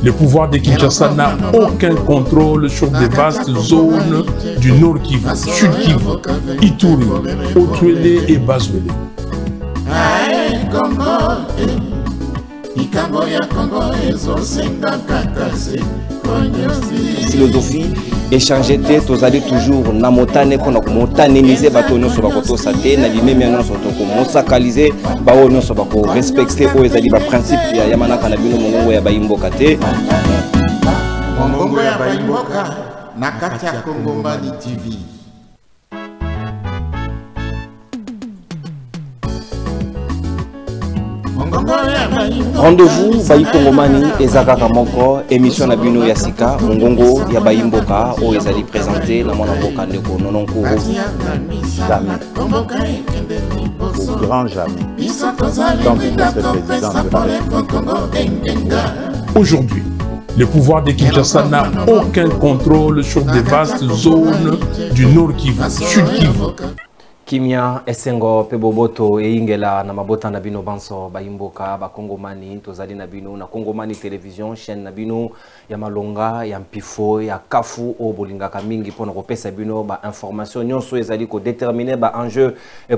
le pouvoir de Kinshasa n'a aucun contrôle sur des vastes zones du Nord Kivu, Sud Kivu, Ituri, Otuele et Bazwele. Philosophie échanger tous allez toujours na motane pour motanéliser batono sur bakoto saté na limemi non sur to ko sacraliser ba ono sur bako respecter o ezali ba principe ya yamana kana bino mongongo ya bayimboka te mongongo ya bayimboka na kati ya Kongomani TV. Rendez-vous Bayi Kongomani ezakaka moko émission na bino ya sika mongongo ya bayimboka o ezali présenté na mwana mboka ndeko nononkuru jamais au grand jamais tant que le président de la République. Aujourd'hui, le pouvoir de Kinshasa n'a aucun contrôle sur des vastes zones du Nord Kivu, Sud Kivu. Kimia esengo peboboto eingela na mabota na bino banso bayimboka ba Kongomani tozali na bino na Kongomani télévision chaîne na bino ya malonga ya mpifo ya kafu o bolingaka mingi pona kopesa bino ba information nyonso ezali ko déterminer ba enjeu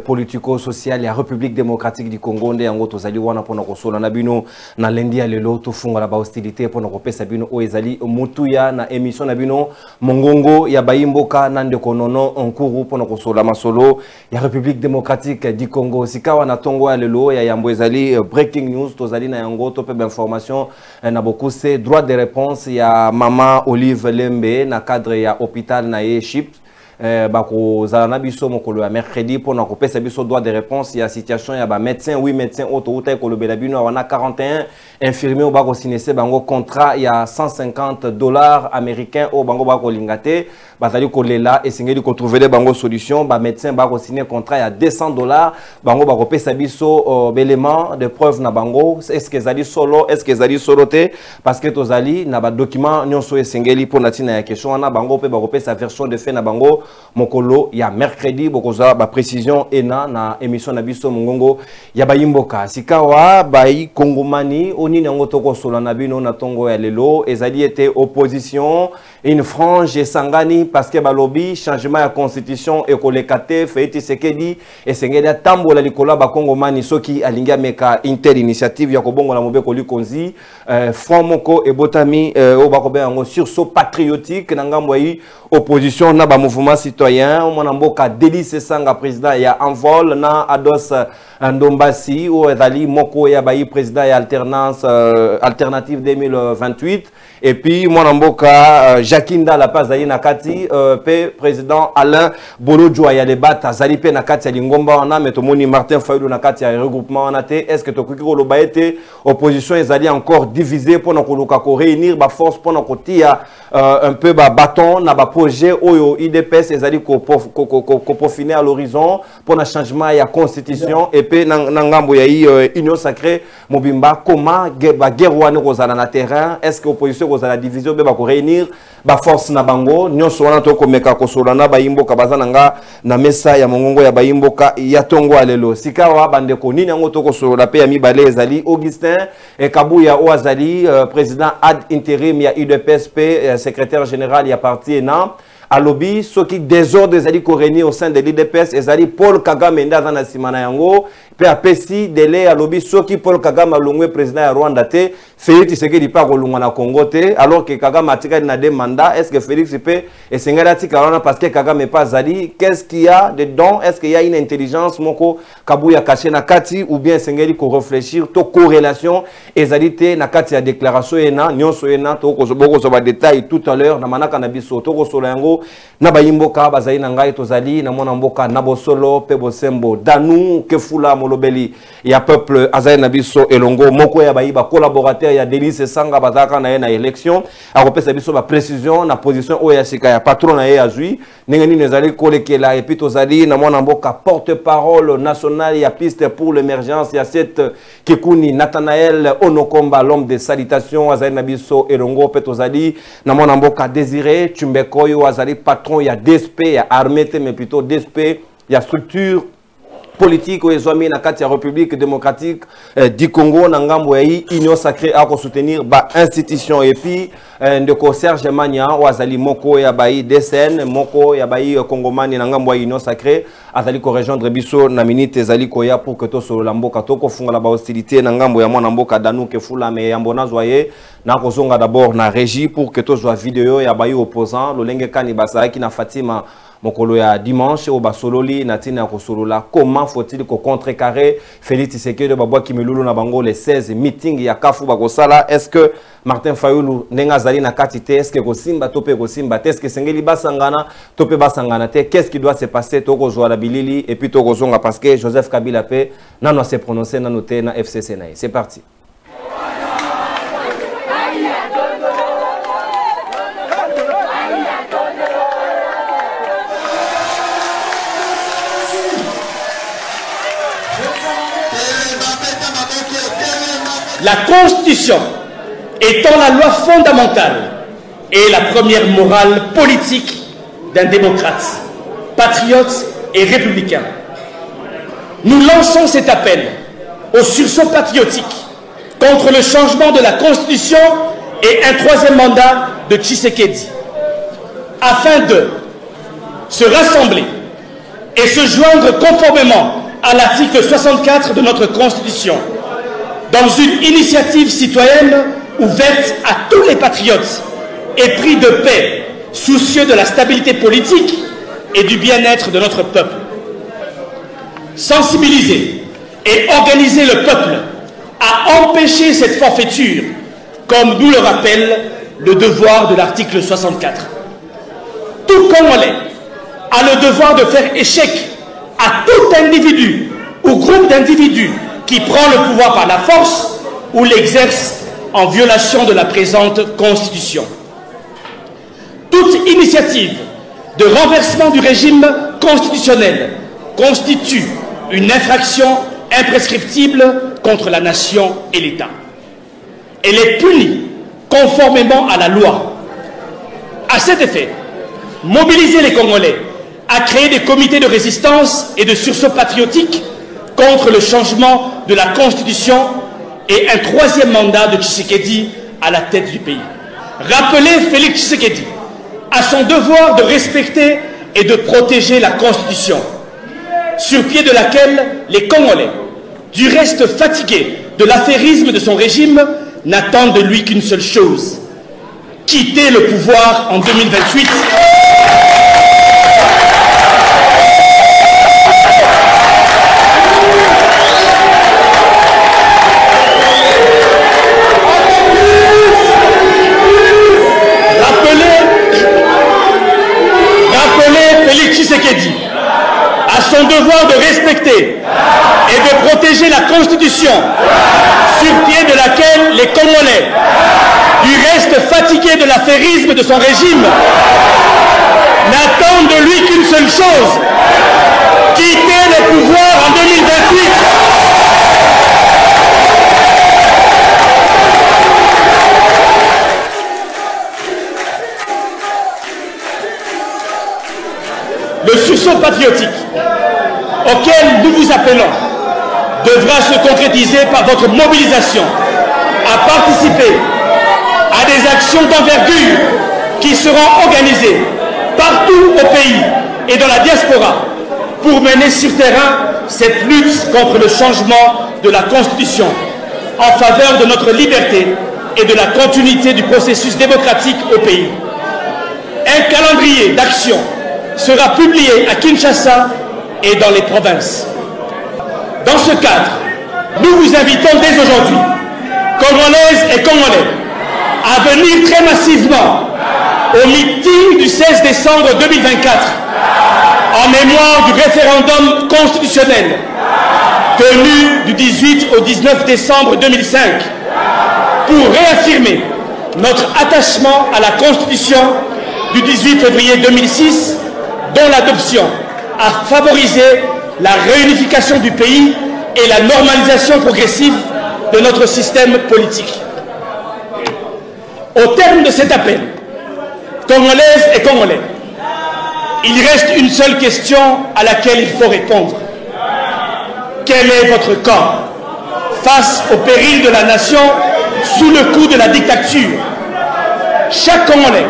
politico social ya République démocratique du Congo nde yango tozali wana pona kosola na bino na lendi ya lelo tofunga la ba hostilité pona kopesa bino o ezali mutuya na émission na bino mongongo ya bayimboka na ndeko nono onkuru pona kosola masolo ya République démocratique du Congo. Sikawa na tongo ya lelo ya yambo ezali breaking news tozali na yango to pe information na beaucoup c'est droit de réponse ya mama Olive Lembe na cadre ya hôpital na Egypte. Bako zalana biso mokolo ya mercredi pour na kopesa biso droit de réponse ya situation ya ba médecin oui médecin auto uta ko lobela bino wana 41 infirmiers au bako sinese bango contrat ya $150 américains au bango bako lingate batali ko lela esengeli ko trouver bango solution ba médecin bako signer contrat ya $200 bango bako pesa biso élément de preuve na bango est-ce que zali solo te parce que tozali na ba document nyonso esengeli pour na tina ya question wana bango pe bako pesa version de fait na bango mokolo ya mercredi bokoza ba précision ena na émission na biso mongongo ya bayimboka sikawa bayi Kongomani oni nango toko sola na bino na tongo ya lelo ezali était opposition une frange esangani parce que balobi changement ya constitution ekolekate feiti sekedi esengeli atambola likola ba Kongomani soki alinga meka inter initiative ya kobongo la mobeko likonzi front moko ebotami o bakobe yango sursaut patriotique na ngambo yi opposition na ba mouvement citoyen mwana mboka Délice Sanga président ya Envol na Ados Ndombasi ou ezali moko ya bayi président ya alternance alternative 2028 et puis mwana mboka Jakinda la pazali na kati pe président Alain Bolodjoa ya debata zali pe na kati ya lingomba wana metomoni Martin Fayulu na kati ya regroupement wana te est-ce que tokoki ko loba ete opposition ezali encore divisée pour na koluka ko réunir ba force pour na kotia un peu ba bâton na ba projet oyo IDPS ezali ko profiner à l'horizon pour na changement ya constitution et pe na ngambo ya union sacrée mobimba comment ba guerre wana kozala na terrain est-ce que opposition kozala division be ba ko réunir ba force na bango nyonso wana to komeka kosola na bayimboka bazananga na mesa ya mongongo ya bayimboka ya tongo alelo sikawa bandeko nini yango to kosola pe ya mibale ezali Augustin Kabuya Oazali président ad intérim ya UDPSP secrétaire général ya parti ENA alobi soki désordre ezali koreni au sein de l'IDPS ezali Paul Kagame ndaza na simana yango pe apesi délai alobi soki Paul Kagame alongwe président ya Rwanda te Félix Tshisekedi pa kolongwa na Congo te alors que Kagame atika na deux mandats est-ce que Félix peut esengela tika wana parce que Kagame pas zali qu'est-ce qu'il y a dedans est-ce qu'il y a une intelligence moko Kabuya caché na kati ou bien esengeli ko réfléchir to corrélation ezali te na kati ya déclaration ena nyonso ena to ko so ba détail tout à l'heure na manaka na biso to ko solo yango na bayimboka bazali na ngai tozali na mwana mboka na bosolo pe bosembo danu kefula molobeli ya peuple azali na biso elongo moko ya bayiba collaborateur ya Délice Sanga bazaka na ye na élection akopesa biso ba précision na position oyo ya sika ya patron na ye azui ndenge nini ezali kolekela et puis tozali na mwana mboka porte-parole national ya piste pour l'émergence ya cette Kekuni Nathanaël Onokomba l'homme de salutation azali na biso elongo pe tozali na mwana mboka Désiré Chumbekoyo azali patron ya DSP ya armée mais plutôt DSP ya structure politique ou ezwami na kati ya République démocratique du Congo na ngambo ya Union Sacrée à soutenir ba institution et puis ndeko Serge Mania wazali moko ya bayi DSN moko ya bayi Congomani na ngambo ya Union Sacrée azali ko rejoindre biso na minute ezali ko ya pour que to solo la mboka to ko funga la ba hostilité na ngambo ya mwana mboka Danuke Fula me yambona zoye na kozonga d'abord na régie pour que to zo vidéo ya bayi opposant lolenge kani basaki na Fatima mokolo ya dimanche au basololi natina kosolola comment faut-il ko contrecarrer Félix Tshisekedi babwa kimilulu na bango les 16 meeting ya kafu bakosala est-ce que Martin Fayulu nenga zali na katite est-ce que kosimba tope kosimba est-ce que sengeli basangana tope basangana te qu'est-ce qui doit se passer toko zoala bilili et puis toko zonga parce que Joseph Kabila pe nano se prononcer nano te na FCC na c'est parti. La Constitution étant la loi fondamentale et la première morale politique d'un démocrate, patriote et républicain. Nous lançons cet appel au sursaut patriotique contre le changement de la Constitution et un troisième mandat de Tshisekedi, afin de se rassembler et se joindre conformément à l'article 64 de notre Constitution, dans une initiative citoyenne ouverte à tous les patriotes, épris de paix, soucieux de la stabilité politique et du bien-être de notre peuple. Sensibiliser et organiser le peuple à empêcher cette forfaiture, comme nous le rappelle le devoir de l'article 64. Tout Congolais a le devoir de faire échec à tout individu ou groupe d'individus qui prend le pouvoir par la force ou l'exerce en violation de la présente Constitution. Toute initiative de renversement du régime constitutionnel constitue une infraction imprescriptible contre la nation et l'État. Elle est punie conformément à la loi. À cet effet, mobiliser les Congolais à créer des comités de résistance et de sursaut patriotique contre le changement de la Constitution et un troisième mandat de Tshisekedi à la tête du pays. Rappeler Félix Tshisekedi à son devoir de respecter et de protéger la Constitution, sur pied de laquelle les Congolais, du reste fatigués de l'affairisme de son régime, n'attendent de lui qu'une seule chose: quitter le pouvoir en 2028. À son devoir de respecter et de protéger la Constitution, sur pied de laquelle les Congolais, du reste fatigués de l'affairisme de son régime, n'attendent de lui qu'une seule chose: quitter le pouvoir en 2028. Le sursaut patriotique auquel nous vous appelons devra se concrétiser par votre mobilisation à participer à des actions d'envergure qui seront organisées partout au pays et dans la diaspora pour mener sur terrain cette lutte contre le changement de la Constitution en faveur de notre liberté et de la continuité du processus démocratique au pays. Un calendrier d'action sera publié à Kinshasa et dans les provinces. Dans ce cadre, nous vous invitons dès aujourd'hui, Congolaises et Congolais, à venir très massivement au meeting du 16 décembre 2024 en mémoire du référendum constitutionnel tenu du 18 au 19 décembre 2005 pour réaffirmer notre attachement à la Constitution du 18 février 2006, dont l'adoption a favorisé la réunification du pays et la normalisation progressive de notre système politique. Au terme de cet appel, Congolaises et Congolais, il reste une seule question à laquelle il faut répondre. quel est votre camp face au péril de la nation sous le coup de la dictature? Chaque Congolais,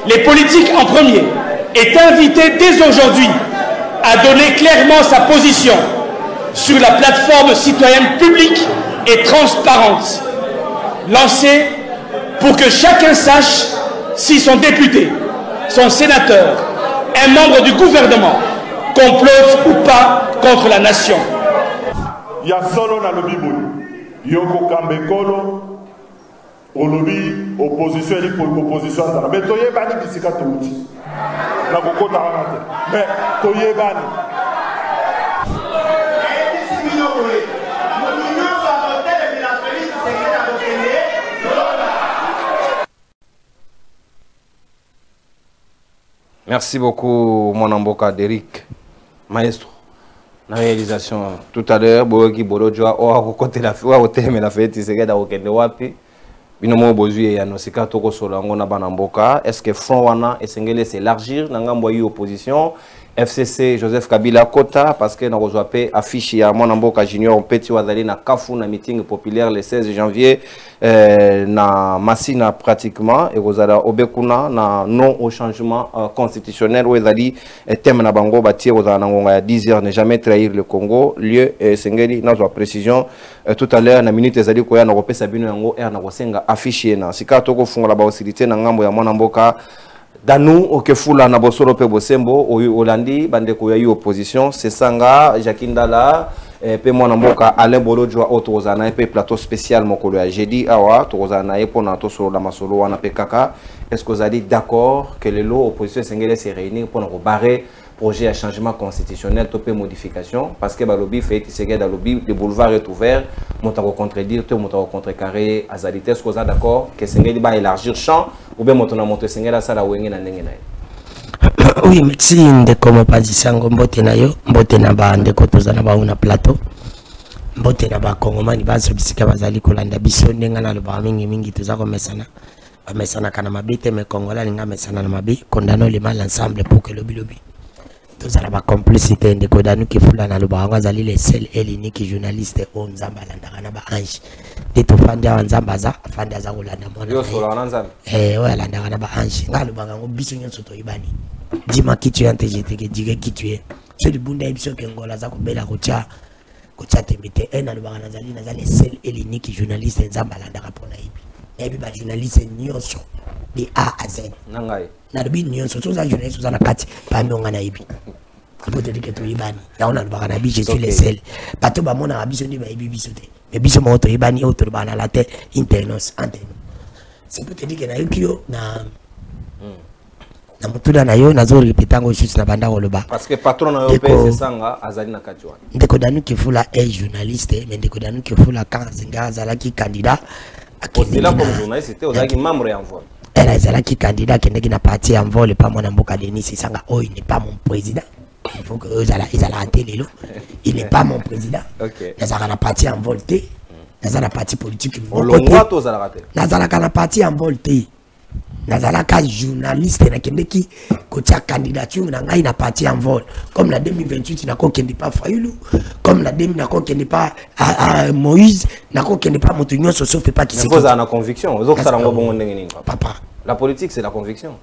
les politiques en premier, est invité dès aujourd'hui à donner clairement sa position sur la plateforme citoyenne publique et transparente, lancée pour que chacun sache si son député, son sénateur, un membre du gouvernement complote ou pas contre la nation. Il y a solo dans le Bible. Yoko Kambekolo, au lobby, opposition et opposition. Mais Toye Bani Bisika Touti. La Boko Taranate. Mais Toye Bani. Merci beaucoup, mon amboka Derrick, maestro. La réalisation tout à l'heure, Boki Bolodjoa, au côté la fête, au thème la fête, c'est que dans le wapi. Binomo Bozuye ya nosika toko solango na banamboka. Est-ce que front wana esengele s'élargir nangamba yi opposition? FCC Joseph Kabila Kota parce que na rejoipe affiche ya Mwanamboka Junior Petit wazali na Kafu na meeting populaire le 16 janvier na Massina pratiquement et rozala obekuna na non au changement constitutionnel wazali thème na bango bati rozala na ngonga ya 10h ne jamais trahir le Congo lieu sengeli na zo précision tout à l'heure na minute ezali ko ya na kopesa bino yango na kosenga affiche na sika toko fungola ba facilité na ngambo ya Mwanamboka Danou okefula na bosolo pe bosembo Olandi bande ko yayi opposition c'est sanga Jakindala pe Mwanamboka Alain Bolodjoa otozana pe plateau spécial mokolo ya jeudi awa tozana e pona to solo la masolo wana pe kaka est-ce que vous allez d'accord que les lots opposition sengele se réunir pour barrer projet à changement constitutionnel topé modification parce que balobi fait c'est dans lobby le boulevard est ouvert monta contredire tout monta contrecarrer azalité est-ce que vous êtes d'accord que sengeli ba élargir champ ou bien monta monter sengela sala wenge na ndenge na oui merci ndeko mopanzi sango mbote na yo mbote na ba ndeko tozana ba una plateau mbote na ba kongomani bazo bisika bazali kolanda biso ndenga na loba mingi toza komesana bamesana kana mabite me kongola linga mesana na mabi condamnons les mal ensemble pour que lobby tous à la complicité de Kodanu qui fout dans le baron azali les seuls et l'unique journaliste au Nzamba landana ba ange de to fanda Nzamba za fanda za ulanda mona yo solo Nzamba ouais landana ba ange ngalo bango biso nyonso to ibani dima qui tu es NTGT que dire qui tu es c'est du bunda biso ke ngola za ko bela ko cha temite na le baron azali les seuls et l'unique journaliste Nzamba landana pona ibi ba journaliste nyonso de A à Z nangai na rubi nyonso toza journaliste toza na kati pa mi ngana ibi pour te dire que to ibani ya ona ba na bi je suis le seul bato ba mona biso ni ba ibi biso te mais biso mo to ibani auto ba na la tête internos antenne c'est pour te dire que na yukio na mutuda na yo na zo répéter ngo juste na banda loba parce que patron na yo pese sanga azali na kati wana ndeko danu ki fula est journaliste mais ndeko danu ki fula quand zinga azala ki candidat akindela comme journaliste c'était ozaki membre ya envol elle a qui candidat qui n'a parti en vol pas mon amboka Denis Sanga oh il n'est pas mon président il faut que ils allaient rater les lots il n'est pas mon président OK ils allaient parti en vol té ils allaient parti politique on le voit tous à la rater ils allaient parti en vol té ils allaient ka journaliste na kende ki kotia candidature na ngai na parti en vol comme la 2028 na ko kende pas Fayulu comme la 2000 na ko kende pas Moïse na ko kende pas moto nyonso sauf pas qui c'est vous avez une conviction vous autres ça ngo bongo ndenge nini papa la politique c'est la conviction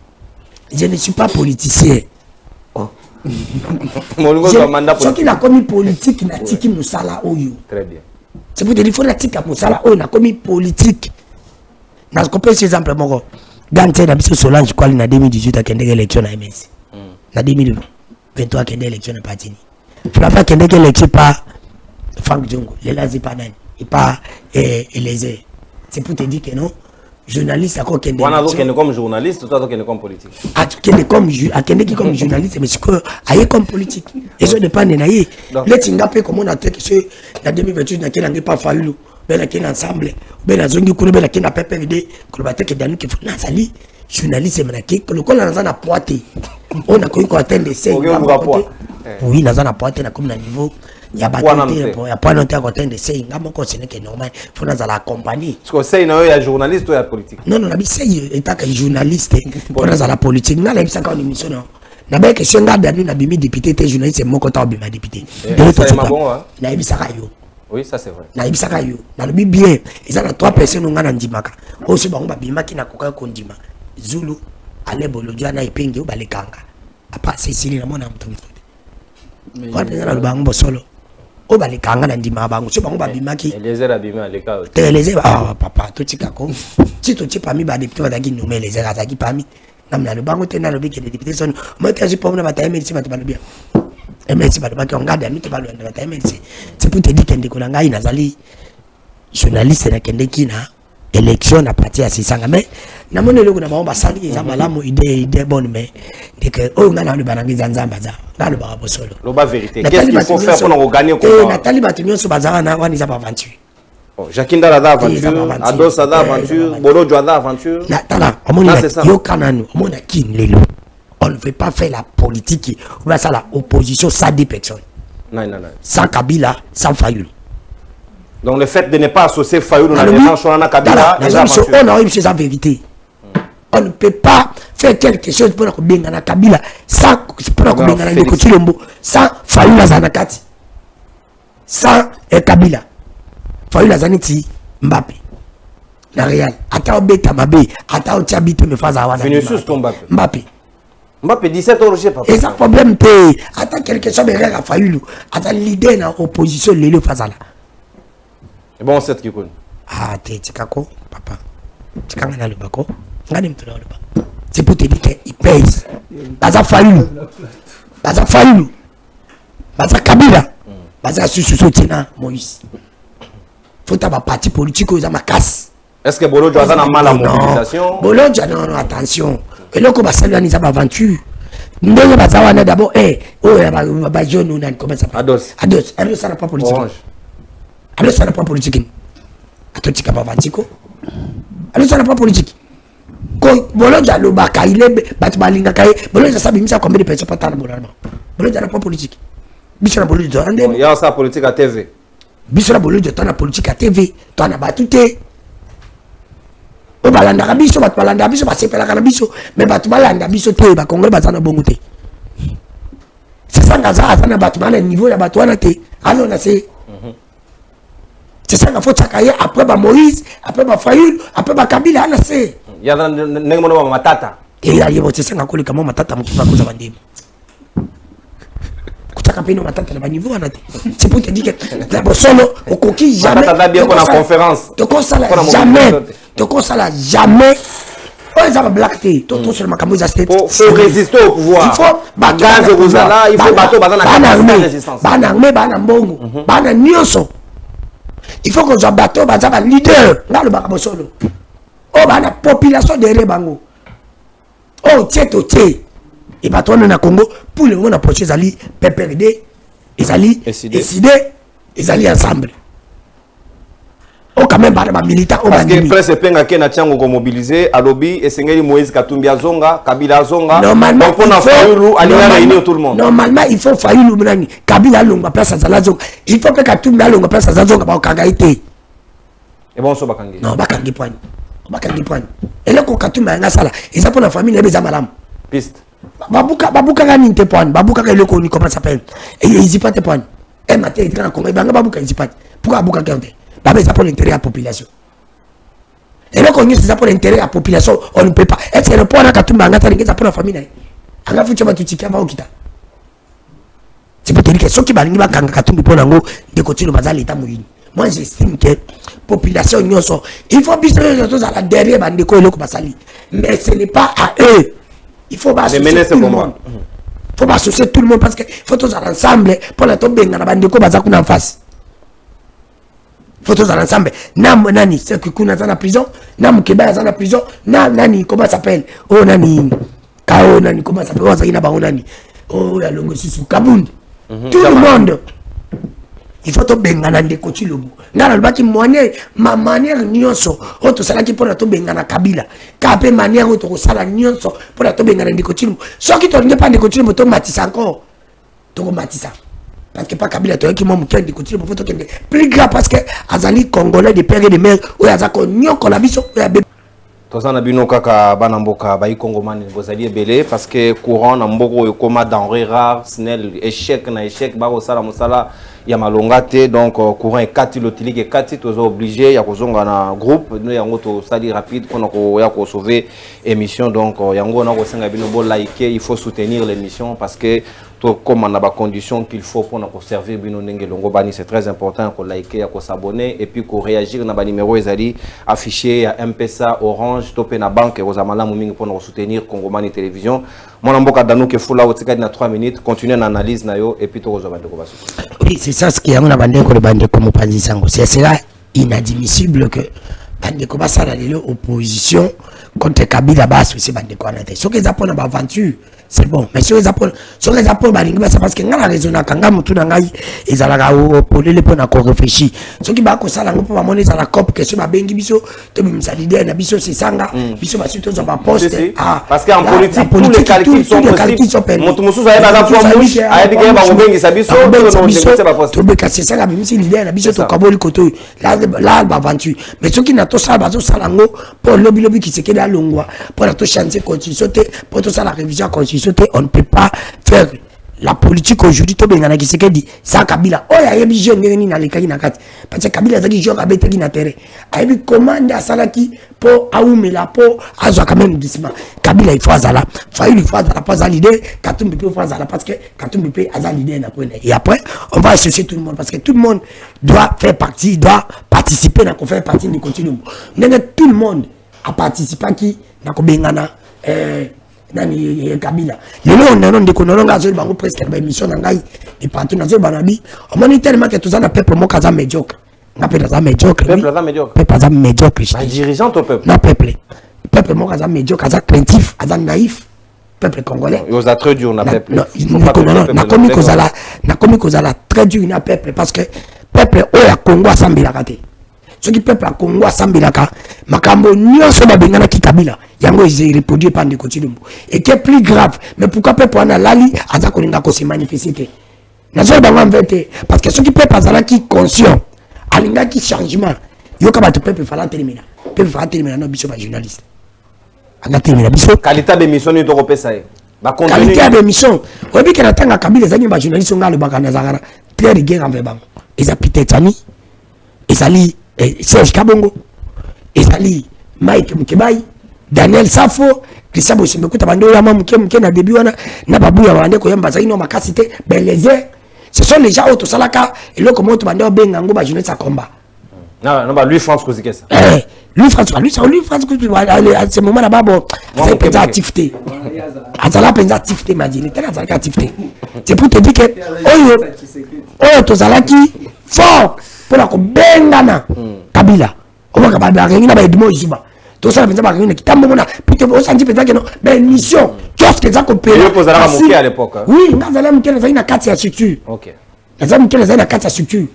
je ne suis pas politicien ce qui n'a commis politique n'a tiki musala oyo très bien c'est pour dire il faut la tika musala oyo n'a commis politique na kopé ces exemples moko Gante na biso Solange Kwali na 2018 akendeke élection na MS. Na 2023 akendeke élection na parti ni. Flava akendeke élection pas Frank Djongo, Lelazi pas nani, et pas Eliezer. C'est pour te dire que non, journaliste à quoi kende. Wana zo comme journaliste, toi kende comme politique. Ah kende comme journaliste mais c'est que aye comme politique. Et ça dépend de naïe. Les tingape comme on a fait que la 2028 na kende pas Fayulu. Bela qui ensemble bela zongi kule bela qui na PPVD ko ba teke danu ki funa sali journaliste manaki ko ko na na poité on a ko atteindre c'est oui na na poité na comme na niveau ya batante ya pas longtemps ko atteindre c'est ngamo ko c'est que normal funa za la compagnie parce que c'est na ya journaliste ou ya politique non non na bi c'est état que journaliste pour na za la politique na la bisa ka émission na ba question ngada nous na bimi député té journaliste moko ta bima député na ebisaka yo oui ça c'est vrai na ebisaka yo na lobi bien ils ont 3 personnes ngana ndimaka oso bango ba bimaki na koka kondima Zulu ale bolodia na ipenge obalekanga apa Cécile na mona mtu mtu kwa nina na bango solo obalekanga na ndima bango so bango ba bimaki Eliezer abima aleka Eliezer papa to tikako tito tipa mi ba député ba daki nommer Eliezer azaki pami namna le bango tena lobi ke député son moi que je peux na bataille merci ba bien merci ba ki on garde nous te ba na bataille merci c'est pour te dire que ndeko na ngai nazali journaliste na kende kina élection à partir à 600 mais na moni loko na ba basali eza malamu idée bonne mais de que o ngana le banangi zanzamba za na le ba bosolo lo ba vérité qu'est-ce qu'il faut faire pour gagner combat Nathalie Batunyo so bazara na wani za ba aventure Jacquinda la aventure Ados la aventure Bolojo la aventure na tala omoni yo kananu omona kin lelo on ne veut pas faire la politique ou ça la opposition sans des personnes non sans Kabila sans Fayoulou. Donc le fait de ne pas associer Fayoulou dans les échanges sur Kabila, on a eu la vérité. On ne peut pas faire quelque chose pour que Bengana Kabila sans Fayoulou Zanakati, sans Kabila. Fayoulou Zaniti Mbappé. La Real. Attends Beta Mabé. Attends Tiabite me fasse avoir. Vinicius Mbappé. Mbappé 17 ans, j'ai pas. Et ça problème attends quelque chose de rare à Fayoulou. Attends l'idée dans l'opposition Lélé Fazala. Et bon, c'est ce qui compte. Ah, t'es Tikako, papa. Tikanga le bako. Ngani mtuna le bako. C'est pour te dire qu'il pèse. Baza Fayoulou. Baza Fayoulou. Baza Kabila. Baza Sususo Tina Moïse. Faut avoir parti politique aux amakas. Est-ce que Bolojo a mal à mobilisation? Bolojo, non, attention. Et là, comment ça lui a mis à aventure? Nous avons d'abord, comment ça s'appelle? Ados, ça n'a pas politique. Alors ça n'a pas politique. Attends, tu n'as pas vantiko. Alors ça n'a pas politique. Quand Bolojo le baka, il est batmalinga kaye. Bolojo ça bimisa combien de personnes pas tant Bolojo. Bolojo n'a pas politique. Bisona Bolojo. Il y a ça politique à TV. Bisona Bolojo t'en a politique à TV. T'en as battu té. O balanda biso bat balanda biso ba sepela kana biso mais bat balanda biso té ba Congo bazana bongo té. C'est ça ngaza azana bat balanda niveau ya bat wana té. Alors na c'est c'est ça qu'il faut chakaye après ba Moïse, après ba Fayoulou, après ba Kabila na c'est. Il y a nengono ba matata. Et là il c'est ça ngakoli kama matata mkipa koza bandimo. Kutaka pino matata na ba niveau na té. C'est pour te dire que la solo au coquille jamais. Matata bien pour la conférence. De quoi ça jamais. De quoi ça jamais. Oh ils ont blackté. Tout sur makambo za state. Faut résister au pouvoir. Il faut bagaze Rosala, il faut bateau bazana capacité de résistance. Bana mbongo. Bana nyonso. Il faut qu'on soit bateau, bazaba leader. Là le bakabo solo. Oh bana population derrière bango. Oh tieto tie. Et bateau na Congo pour le moment na projet zali PPRD, ezali décidé, ezali ensemble. Oh quand même bana militaire au parce que presse penga ke na tiango ko mobiliser alobi esengeli Moïse Katumbi azonga, Kabila azonga. Normalement pour na Fayoulou ali réunir tout le monde. Normalement il faut Fayoulou mnani Kabila longa place azala zonga. Il faut que Katumbi longa place azala zonga ba kangaité. Et bon so bakangi. Non bakangi point. Bakangi point. Et là ko Katumbi nga sala, et ça pour la famille ebe za malam. Piste. Babuka gani te point. Babuka ka leko ni comment ça s'appelle? Et ils pas te point. Et matin il kana Congo banga babuka ils pas. Pourquoi babuka kende? Babé ça pour l'intérêt de la population. Et là, quand c'est pour l'intérêt de la population, on ne peut pas. Est-ce que le point là, quand tu m'as engagé, c'est pour la famille. Anga fucha batuchiki aba okita. C'est pour te dire que ceux qui balingi ba kanga katumbi pour nango de continuer bazali l'état moyini. Moi j'estime que population nyonso, il faut bien les choses à la derrière bande ko eloko basali. Mais ce n'est pas à eux. Il faut pas associer tout le monde. Il faut pas associer tout le monde parce que faut tous ensemble pour la tomber na bande ko bazaku en face. Faut tous ensemble. Nam nani c'est que kuna dans la prison, nam keba dans la prison, nam nani comment ça s'appelle? Oh nani Kao nani comment ça s'appelle? Oh ça ina ba nani. Oh la longo sous Kabundi. Tout le monde. Il faut to bengana ndeko Chilobo. Ngala lobaki moine ma manière nyonso. O to sala ki pona to bengana Kabila. Ka pe manière o to sala nyonso pona to bengana ndeko Chilobo. Soki to nge pa ndeko Chilobo to matisa encore. To matisa. Parce que pas Kabila to qui mo mukende ndeko Chilobo faut to kende. Plus grave parce que azali congolais de père et de mère o azako nyoko la biso o ya tozana bino kaka banamboka bayi kongomani bozali ebele parce que courant na mboko ekoma denrée rare snel échec na échec bako sala mosala ya malonga te donc courant ekati lotilike ekati tozo obligé ya kozonga na groupe no yango to sali rapide pona ko ya ko sauver émission donc yango na ko senga bino bo liker il faut soutenir l'émission parce que comme on a des conditions qu'il faut pour nous servir bino ndenge longo bani c'est très important qu'on liker qu'on s'abonner et puis qu'on réagir na ba numéro ezali affiché à M-Pesa Orange topé na banque aux amala mumingi pour nous soutenir Kongomani télévision mon amboka dano ke fula otika na 3 minutes continuer l'analyse na yo et puis to rezo bandeko baso. Oui, c'est ça ce qui a on a bandeko le bandeko mo panzi sango c'est cela inadmissible que bandeko basala lelo opposition contre Kabila baso c'est bandeko na tête ce que ça pour na aventure c'est bon mais sur les apôtres c'est parce que ngana raison na kanga mutu na ngai ezalaka opolele pona ko réfléchir ce qui ba ko sala ngo pa moni za la cop que sur ba bengi biso to bimisa leader na biso c'est sanga biso ba suto za ba poste parce que en politique tous les calculs sont possibles mutu mususu ayeba za kwa mouche ayeba ba bengi sa biso c'est pas possible to be kasi sanga bimisi leader na biso to kaboli koto la ba aventure mais ce qui na to sala ba zo sala ngo pour lobby qui se keda longwa pour la to chanter constitution pour to sala révision on ne peut pas faire la politique aujourd'hui to bengana ki sekedi sa Kabila oya yebi jeune ngeni na lekaki na kati parce que Kabila zaki jeune abetaki na terrain ayebi commande asalaki po aumela po azwa quand même doucement Kabila il faut azala il faut azala pas l'idée Katumbi peut faire azala parce que Katumbi peut azala l'idée na point et après on va associer tout le monde parce que tout le monde doit faire partie doit participer na ko faire partie du continuum tout le monde a participé qui na ko bengana nani Kabila lelo on a de konolonga zo bango presque ba émission na ngai et partout na zo banabi on moni tellement que tout ça na peuple moka za médiocre na peuple za médiocre peuple za médiocre ba dirigeant au peuple na peuple moka za médiocre za craintif za naïf peuple congolais yo za très dur na peuple na komi kozala très dur na peuple parce que peuple oya Congo asambela kate ce qui peuple à Congo asambelaka makambo nyonso babengana ki Kabila yango ils reproduit par des continuums et qui est plus grave mais pourquoi peuple on a lali aza kolinga ko se manifester na zo bango mvete parce que ce qui peuple azala ki conscient alinga ki changement yo ka bato peuple fala terminer no biso ba journaliste anga terminer biso qualité d'émission ni to kopesa e ba contenu qualité d'émission obi ke na tanga Kabila zani ba journaliste ngalo bakana zakara Pierre Guerre en vebang eza Peter Tani ezali Serge Kabongo ezali Mike Mukebai Daniel Safo Christian Bosimekuta bando ya mamuke na début wana na babu ya bande ko yamba zaino makasite belezer ce sont les gens auto salaka et le comment bando benga ngo ba jeunesse combat non ba lui France kozike ça lui France à ce moment là babo c'est penza activité azala penza activité madini tena azala activité c'est pour te dire que oyo to salaki fort pour la bengana Kabila on va Kabila ngina ba edmo izuba to ça penza ba ngina kitambo mona pite on senti penza que non ben mission qu'est-ce que ça qu'on peut il posera moquer à l'époque oui ngazala mukele zaina kati ya structure OK ngazala mukele zaina kati ya structure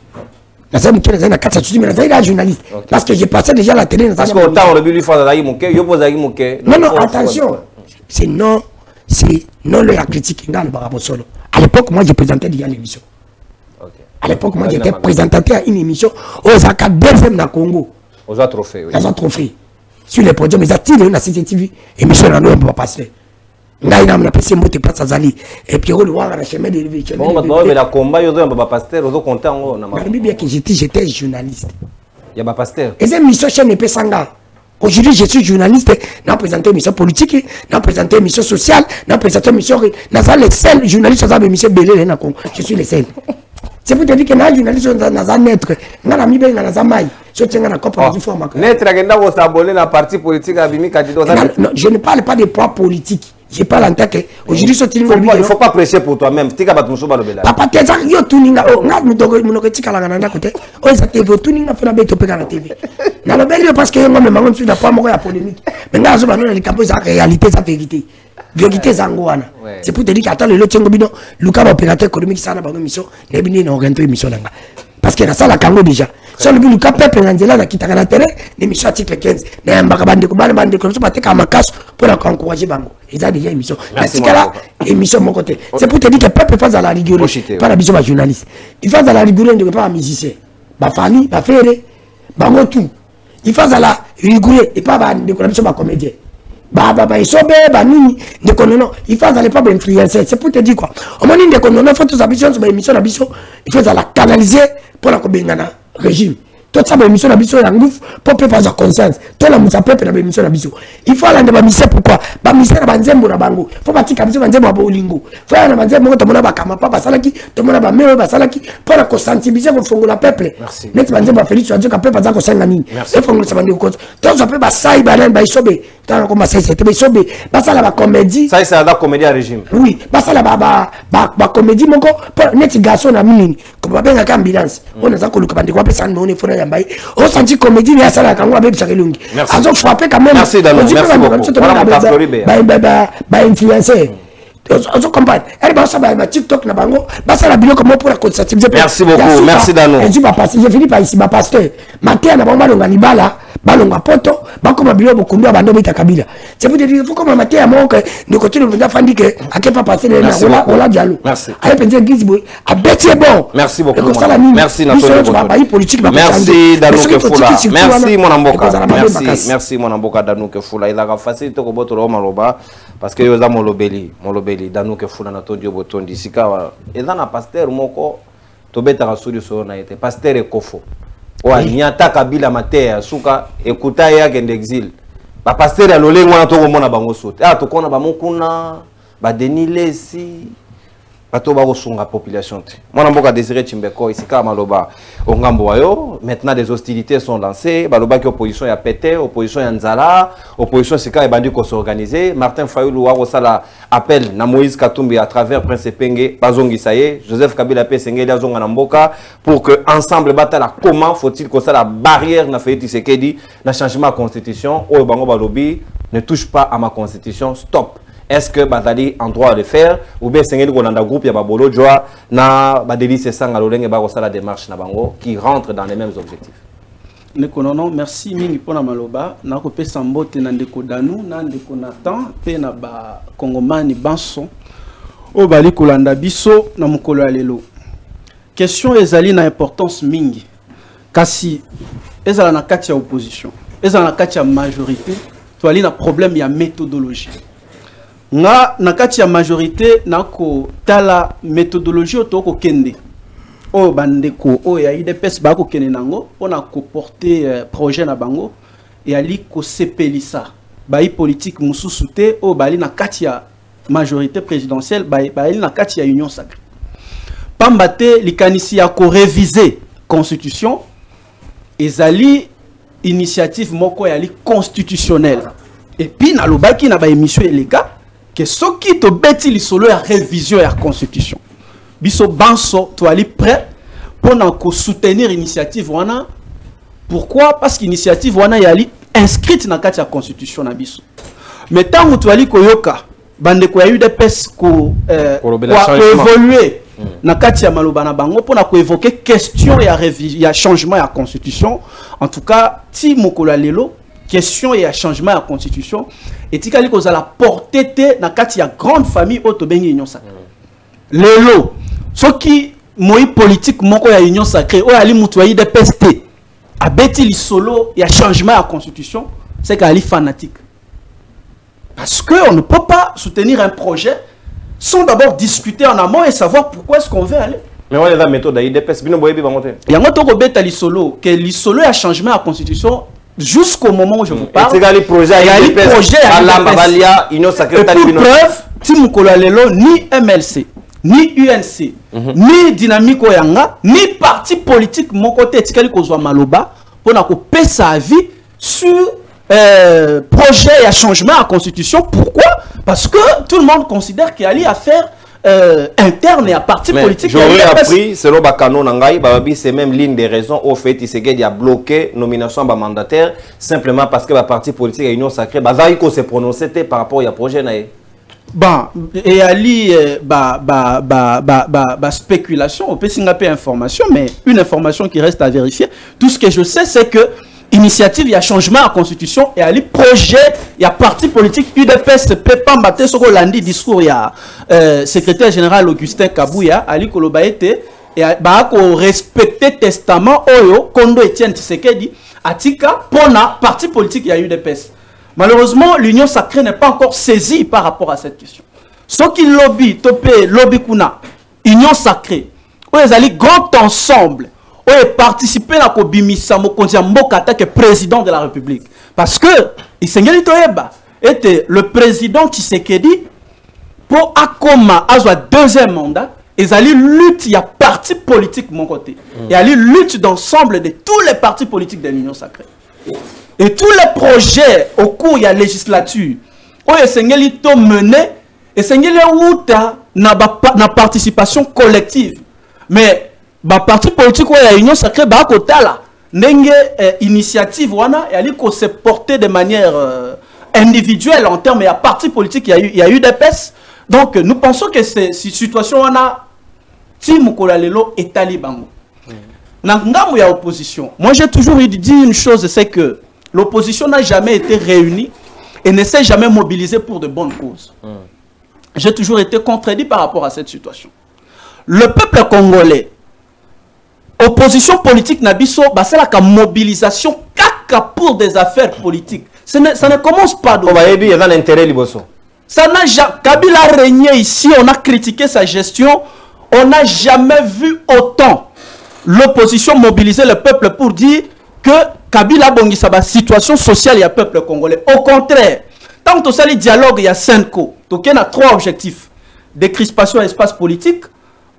ngazala mukele zaina kati ya structure mais zaina journaliste parce que j'ai passé déjà la télé parce que autant on lui faut zaina moquer yo posaki moquer non attention c'est non le critique ngana ba solo à l'époque moi j'ai présenté déjà l'émission. À l'époque, moi j'étais présentateur à une émission aux Zaka deuxième na Congo. Aux autres trophées, oui. Aux autres trophées. Sur les podiums, ils attirent une CCTV. Émission là, nous on ne peut pas passer. Ngaï n'a pas passé moté pas Zali. Et puis on le voit à la chemin de l'élection. Bon, mais la combat, il y a un pasteur, ils ont compté en haut. Je bien que j'étais journaliste. Il y a un pasteur. Et cette émission chaîne n'est pas sanga. Aujourd'hui, je suis journaliste. N'a présenté une émission politique, n'a présenté une émission sociale, n'a présenté une émission. N'a pas les seuls journalistes qui ont émission belé na Congo. Je suis les seuls. C'est pour te dire que les journalistes sont naître. Nous avons mis dans la Zamaï. Je tiens à comprendre. Naître, vous s'abonner dans le parti politique à Bimi Kadido. Non, je ne parle pas des poids politiques. Je parle en tant que. Aujourd'hui, il ne faut pas prêcher pour toi-même. Papa, tu es yo tuninga. Oh, nga munoketika la gananda côté. Oh, ça TV tuninga fona beto pe na TV. Na le bel parce que yo même même tu n'as pas moko ya polémique. Mais nga zo banona les campos ça réalité ça vérité. Vérité zangoana. C'est pour te dire qu'attends le tchengo bino Luka opérateur économique ça na bango mission, ne bini na orienter émission nanga. Parce que na ça la Congo déjà. Si on Luka peuple nzela na kitaka na terrain, l'émission article 15. Na mbaka bande ko bande ko so bateka makaso pour la encourager bango. Ils ont déjà émission. La tikala émission mon côté. C'est pour te dire que peuple face à la rigueur, pas la vision journaliste. Il face à la rigueur de pas musicien. Ba fali, ba fere, bango tout. il faut la rigoureux et pas de collaboration comédien. Il faut il faut aller pas influencer. C'est pour te dire quoi. Au moment où il faut tous ambitions sur l'émission d'ambition, il faut la canaliser pour la régime. Tout ça, l'émission d'ambition, il y a un gouffre pour pas avoir conscience. Tout le monde s'appelle pour l'émission d'ambition. Il faut aller dans la mission pourquoi? La mission de Banzembo na bango. Il faut partir comme ça Banzembo à Bolingo. Il faut aller dans Banzembo, tout le monde va kama pas basalaki, tout le monde va meilleur basalaki pour la sensibiliser pour fongo la peuple. Merci. Net Banzembo a Félix Wadjo kapé pas za ko senga nini. Il faut que ça bande ko. Tout ça peut basai banan baisobe. Tant comme ça c'était baisobe. Basala ba comédie. Ça c'est la comédie à régime. Oui, basala ba comédie moko net garçon na mini. Comme ba nga ambulance. On a za ko luka bande ko pesa ndone fona yamba. On sentit comédie mais ça la kango abe Chakelungi. Ils ont frappé quand même. Merci Dano, merci beaucoup. Influencer. On comprend. Elle va savoir TikTok na bango, basa la bilo comment pour la conscientiser. Merci beaucoup, merci Dano. Je finis par ici ma pasteur. Matin na bango longa libala, balonga poto, bako mabilo bokundu abando bita kabila. C'est pour te dire il faut comme matin à mon que nous continuons de faire que à quel pas passer les on la dialogue. Merci. Allez penser Gizbo, à bêtier bon. Merci beaucoup. Merci Nathalie. Merci Dano Kefola. Merci mon amboka. Merci mon amboka Dano Kefola. Il a facilité ko boto maloba parce que yoza molobeli Dano Kefola na tondio botondi sika eza na pasteur moko to beta rasuli so na été pasteur ekofo. Wa nyata kabila matea suka ekuta yake ndexil. Ba pasteur ya lolengo na to komona bango sote. Ah to kona ba mokuna ba denilesi bato ba kosunga population te. Mwana mboka Désiré Chimbeko ici ka maloba ongambo wayo. Maintenant des hostilités sont lancées. Baloba ki opposition ya pété, opposition ya nzala, opposition sika ebandi ko s'organiser. Martin Fayulu wa sala appel na Moïse Katumbi à travers Prince Penge bazongi saye, Joseph Kabila pe sengeli azonga na mboka pour que ensemble batala comment faut-il que ça la barrière na Félix Tshisekedi na changement de constitution o bango balobi ne touche pas à ma constitution, stop. Est-ce que Bazali en droit de le faire ou bien c'est un groupe Yababolo Joa na Badeli Sesanga Lolenge Barossa la démarche na bango qui rentre dans les mêmes objectifs. Non, merci mingi pona maloba na ko pesa mbote na ndeko Danu na ndeko Nathan pe na ba Kongomani banso o bali kolanda biso na mukolo ya lelo. Question ezali na importance mingi kasi ezala na kati ya opposition ezala na kati ya majorité to ali na problème ya méthodologie. Na kati ya majorité nako tala méthodologie otoko kende o bandeko o ya IDPS ba ko kende nango pona ko porter projet na bango et ali ko sepelisa ba politique mususu te o bali na kati ya majorité présidentielle ba ali na kati ya union sacrée pambate likanisi ya ko réviser constitution ezali initiative moko ya li constitutionnelle et puis na lobaki na ba émission eleka que ce qui te bêtit li solo ya révision ya constitution biso banso to ali prêt pour soutenir l'initiative wana. Pourquoi? Parce qu'initiative wana yali inscrite na kati ya constitution na biso. Mais tant que tu ali koyoka bande ko ya UDPS ko évoluer na kati ya maloba na bango pour na ko évoquer question ya révision ya changement ya constitution. En tout cas ti mokolo lelo question ya changement ya constitution et tikali ko za la portée te na kati ya grande famille auto bengi union sacrée. Lelo ce qui moi politique moko ya union sacrée o ali mutu ya UDPS te abeti li solo ya changement ya constitution c'est qu'ali fanatique. Parce qu'on ne peut pas soutenir un projet sans d'abord discuter en amont et savoir pourquoi est-ce qu'on veut aller. Mais on est la méthode d'IDPS. Il y a un autre bête à l'isolo, que l'isolo a changement à la constitution jusqu'au moment où je vous parle. Il y a les projets à l'IDPS. Pour preuve, Timoukola Lelo, ni MLC, ni UNC, ni Dynamique Oyanga, ni parti politique, mon côté, Tikali Kozwa Maloba, pour n'a pas sa vie sur projet et changement à la constitution. Pourquoi? Parce que tout le monde considère qu'il y a affaire interne et à parti politique. J'aurais appris, selon Bakano Nangaï, c'est même l'une des raisons au fait qu'il a bloqué nomination de mandataire simplement parce que le parti politique et l'union sacrée, il s'est prononcé par rapport au projet. Bon, et ali spéculation, on peut s'ingaper information, mais une information qui reste à vérifier. Tout ce que je sais, c'est que initiative, il y a changement à la constitution, et ali projet, il y a parti politique, UDPS ne peut pas battre ce qu'on l'a dit, discours, il y a secrétaire général Augustin Kabouya, ali Kolobaete, et bah qu'on respecte testament, Oyo, Kondo Etienne Tshisekedi, Atika, pour la parti politique, il y a eu des UDPS. Malheureusement, l'Union sacrée n'est pas encore saisie par rapport à cette question. Ce qui lobby, topé, lobby kuna, Union sacrée, où ils allaient grand ensemble, où ils participaient à Kobimisa Mokonzi Mbokata, qui est président de la République. Parce que, Isengeli Toyeba était le président Tshisekedi pour Akoma, à son deuxième mandat, ils allaient lutter, il y a parti politique de mon côté. Ils allaient lutter d'ensemble de tous les partis politiques de l'Union sacrée. Et tous les projets au cours de la législature, où Isengeli to mené, Isengeli Outa na participation collective. Mais, le parti politique où l'Union sacrée, bah, côté là, n'enge initiative wana et ali ko se porter de manière individuelle en termes, il y a parti politique, il y a eu des PES. Donc nous pensons que cette situation wana ti mukola lelo etali bango. Na ngambo ya opposition. Moi j'ai toujours dit une chose, c'est que l'opposition n'a jamais été réunie et ne s'est jamais mobilisée pour de bonnes causes. J'ai toujours été contredit par rapport à cette situation. Le peuple congolais, opposition politique Nabiso, bah c'est la mobilisation caca pour des affaires politiques. Ça ne commence pas de... il y a un intérêt liboso. Ça n'a jamais... Kabila a régné ici, on a critiqué sa gestion, on n'a jamais vu autant l'opposition mobiliser le peuple pour dire que Kabila bongi sa situation sociale, il y a peuple congolais. Au contraire, tant que ça le dialogue, il y a 5 co. Donc il y a 3 objectifs. Décrispation à l'espace politique,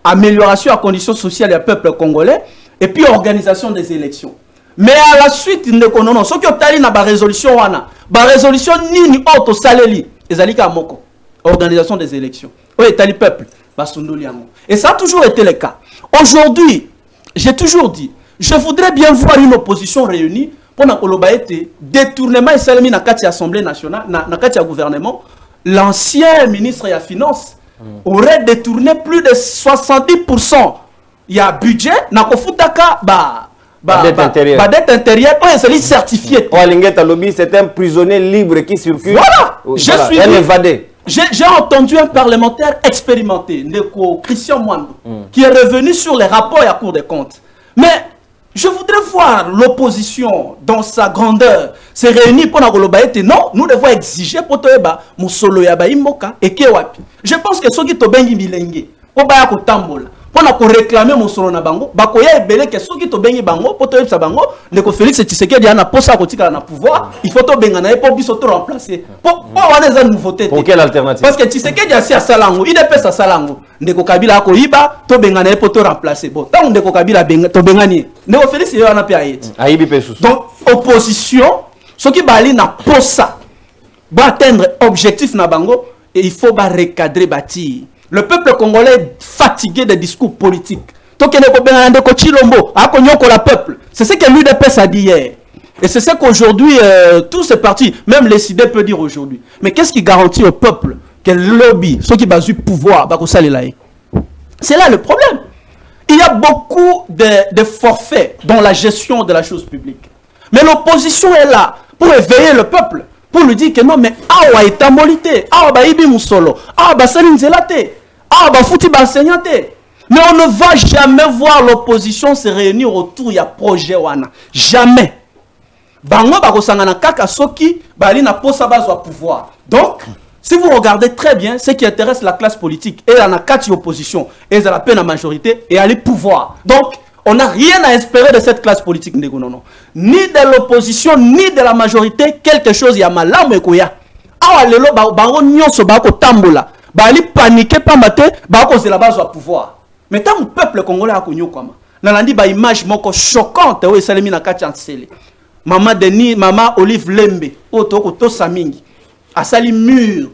amélioration à conditions sociales et à peuple congolais, et puis organisation des élections. Mais à la suite, non, ce qui est na ba résolution wana, ba résolution ni auto saleli, ezalika moko, organisation des élections. Oui, tali peuple, ba sundoliango. Et ça a toujours été le cas. Aujourd'hui, j'ai toujours dit, je voudrais bien voir une opposition réunie pour na koloba été détournement et salemi na kati assemblée nationale, na kati gouvernement, l'ancien ministre de la finance aurait détourné plus de 70%. Il y a budget, na kofutaka dette intérieure, c'est certifié. C'est un prisonnier libre qui circule. Voilà, un évadé. J'ai entendu un parlementaire expérimenté, Christian Mwando, qui est revenu sur les rapports et la Cour des comptes. Mais je voudrais voir l'opposition dans sa grandeur se réunir pour la globalité. Non, nous devons exiger pour Toeba, Moussolo Yaba Imboka et Kewapi. Je pense que ceux qui sont bien bilingues, pour réclamer Moussolo Nabango, Bakoya et Belé, que ceux qui sont bien bango, pour Toeba Sabango, le Félix Tshisekedi a un poste à côté de pouvoir, il faut que Bengana pour s'auto remplacer. Pour avoir des nouveautés. Pour quelle alternative? Parce que Tshisekedi a assis à Salango, il est pas à Salango. Ndeko Kabila ko iba to bengana pour te remplacer. Bon, tant Ndeko Kabila to bengani. Ndeko Félix il en a pas ayet. Donc opposition, ce qui bali na posa va atteindre objectif na bango et il faut ba recadrer bâtir. Le peuple congolais est fatigué des discours politiques. Donc Ndeko bengana Ndeko Chilombo, a konyoko la peuple. C'est ce que l'UDPS a dit hier. Et c'est ça qu'aujourd'hui tous ces partis, même les CID peut dire aujourd'hui. Mais qu'est-ce qui garantit au peuple que le lobby, ceux qui basent le pouvoir, c'est là le problème. Il y a beaucoup de forfaits dans la gestion de la chose publique. Mais l'opposition est là pour éveiller le peuple, pour lui dire que non, mais awa est amolité, awa ibi musolo, awa salinzelate, awa fouti enseignante. Mais on ne va jamais voir l'opposition se réunir autour de projet wana. Jamais. Bango bakosangana kaka soki bali na posa bazwa pouvoir. Donc si vous regardez très bien, ce qui intéresse la classe politique, et la kati opposition, et la peine à majorité, et à les pouvoirs. Donc, on n'a rien à espérer de cette classe politique, ni de l'opposition, ni de la majorité, quelque chose, il y a malam et koya. Ah, lelo, bango nyonso bako tambola, bali paniquer pas maté, bako c'est la base au pouvoir. Mais tant le peuple congolais a connu comme, nalandi ba image moko choquante, oui, salemi na kati ansele. Maman Denis, maman Olive Lembe, otoko to samingi. Asali mur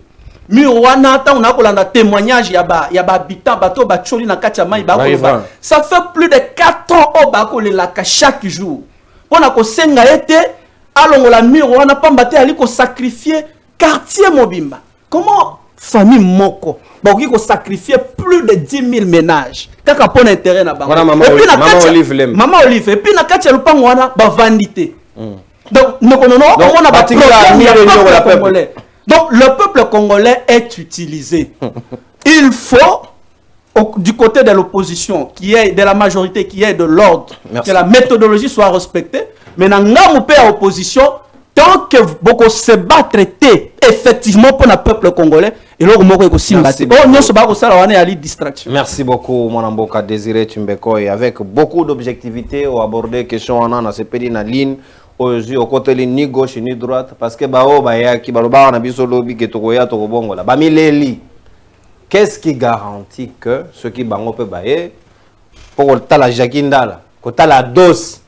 wana ta on a kolanda témoignage ya ba habitant bato ba choli na katia mai ba ko. Ça fait plus de 4 ans au ba ko le laka chaque jour. Pona ko senga ete alongola mur wana pambate ali ko sacrifier quartier Mobimba. Comment famille moko ba ko sacrifier plus de 10 000 ménages. Kaka pona intérêt na bango. Maman Olive et puis na katia lupango wana ba vandité. Donc, on a bâti le peuple congolais. Donc, le peuple congolais est utilisé. Il faut, du côté de l'opposition, qui est de la majorité, qui est de l'ordre, que la méthodologie soit respectée. Mais dans la paix opposition, tant que beaucoup se battre effectivement pour le peuple congolais, et là, on va aussi distraction. Merci beaucoup, mon amboka Désiré Tumbekoy. Avec beaucoup d'objectivité, on a abordé la question dans ce pays na ligne. Aujourd'hui, au côté ni gauche ni droite, parce que qu'est-ce qui garantit que ceux qui bango peut bailler pour la jaquinda, pour la dose.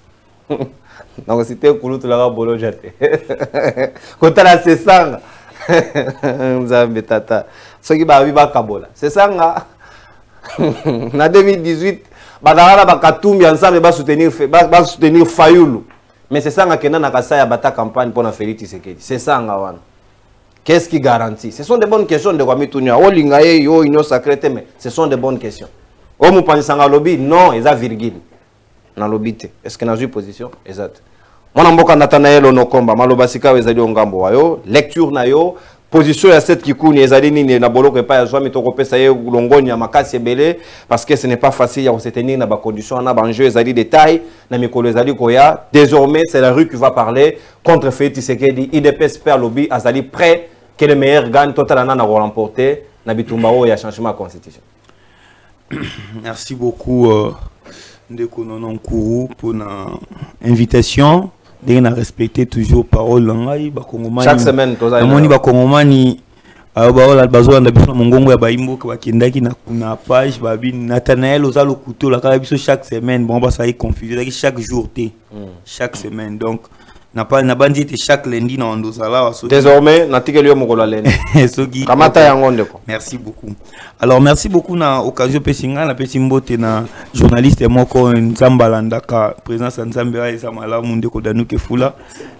Donc c'était un coup de la bolo jate. Quand la sesanga, nzambe tata. Ceux qui baillent ba kabola. Sesanga. En 2018, badara ba katumbi ensemble ba soutenir Fayulu. Mais c'est ça que na kasaya bata campagne pour na Félix Tshisekedi. C'est ça wana. Qu'est-ce qui garantit? Ce sont des bonnes questions de Kwame Tunia. O lingaye yo ino sacré mais ce sont des bonnes questions. O mu panisanga lobby non, eza virgule. Na lobité. Est-ce que na une position exact. Mwana mboka Nathanael Onokomba maloba sika ezali ongambo wayo, lecture na yo, position ya cette kikuni ezali nini na boloko epa ya zwami toko pesa ye longoni ya makasi ebele parce que ce n'est pas facile ya se tenir na ba conditions na ba enjeu ezali détail na mikolo ezali koya. Désormais, c'est la rue qui va parler contre Félix Tshisekedi. IDPS per lobby azali prêt que le meilleur gagne totalement na remporter na bitumba o ya changement de constitution. Merci beaucoup Ndeko Nonon Kourou pour l'invitation. On a respecté toujours parole chaque semaine moni ba kongomani ba bazo na biso mongongo ya baimbo ka bakendaki na page babi Nathanael ozalo couteau la kala biso chaque semaine bon ba ça est confusé chaque jour chaque semaine donc n'a pas bandi chaque lundi na ondozala désormais natikeli yo mokolo lundi kamata yango ndeko. Merci beaucoup. Alors merci beaucoup na occasion pesinga na pesimbote na journaliste moko Nzambala ka présence Nzambe ya ezamala munde ko danuke fula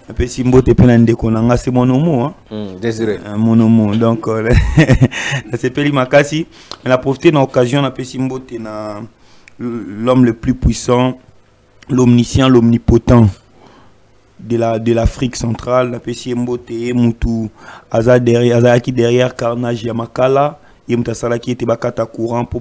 na pesimbote pe na ndeko nanga c'est mon nom Désiré mon nom donc na sepeli makasi na profiter na occasion na pesimbote na l'homme le plus puissant, l'omniscient, l'omnipotent de l'Afrique centrale, la PC Mbote, Moutou, Aza qui derrière Carnage Yamakala, Yemta Salaki était bakata courant pour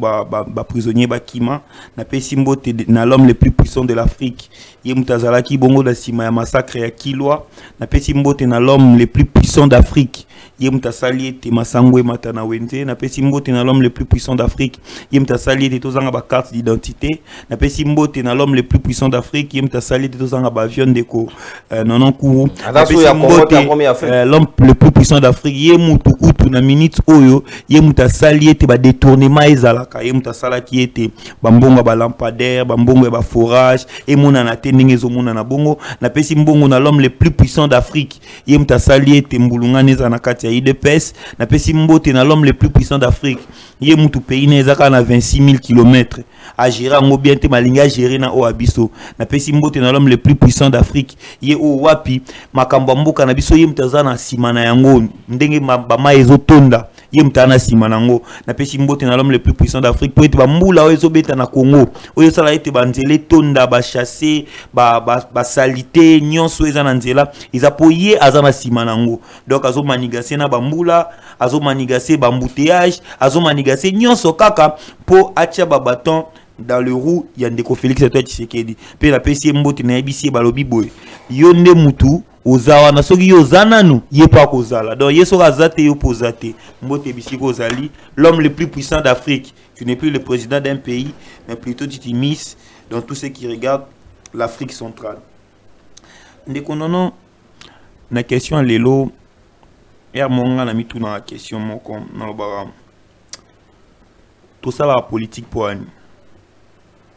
prisonnier Bakima, na PC Mbote, na l'homme le plus puissant de l'Afrique, Yemta Salaki Bongo da Sima ya massacre ya Kilwa, na PC Mbote, na l'homme le plus puissant d'Afrique, Yemta Sali était Masangwe Matana Wenze, na PC Mbote, na l'homme le plus puissant d'Afrique, Yemta Sali était tozanga ba carte d'identité, na PC Mbote, na l'homme le plus puissant d'Afrique, Yemta Sali était tozanga ba avion deko Nonon Kourou, l'homme le plus puissant d'Afrique, Yemutu Utu na minute oyo, Yemuta Sali était ba détournement ezalaka, Yemuta Salaki était bambonga ba lampadaire, bambonga ba forage, et mona na tendinge zo mona na bongo, na PC Mbongo na l'homme le plus puissant d'Afrique, Yemuta Sali était mbulunga neza na kati ya IDPS, na PC Mbote na l'homme le plus puissant d'Afrique, Yemutu pays nezaka na 26 000 km. A gérer en bien te malinga gérer na o abiso na pesi mbote na l'homme le plus puissant d'Afrique ye o wapi makambo mboka na biso ye mtazana sima na yango ndenge ba ezotonda ye mtana sima nango na pesi mbote na l'homme le plus puissant d'Afrique po ete ba mbula o ezobeta na Congo o sala ete ba nzele tonda ba chasser ba salité nyonso eza na nzela iza po ye azana sima nango donc azo manigase na ba mbula azo manigase ba embouteillage azo manigase nyonso kaka po atia ba bâton dans le roue il y a ndeko Félix Tshisekedi pe la PC Mbote na yebisi balobi boy yonde mutu ozawa na soki yo zananu ye pa kozala donc yeso azate yo posate Mbote bisiko ozali l'homme le plus puissant d'Afrique. Tu n'es plus le président d'un pays mais plutôt tu t'immisces dans tout ce qui regarde l'Afrique centrale. Ndeko nono na question lelo er monga na mitu na question moko na lobara tout ça la politique pour Annie.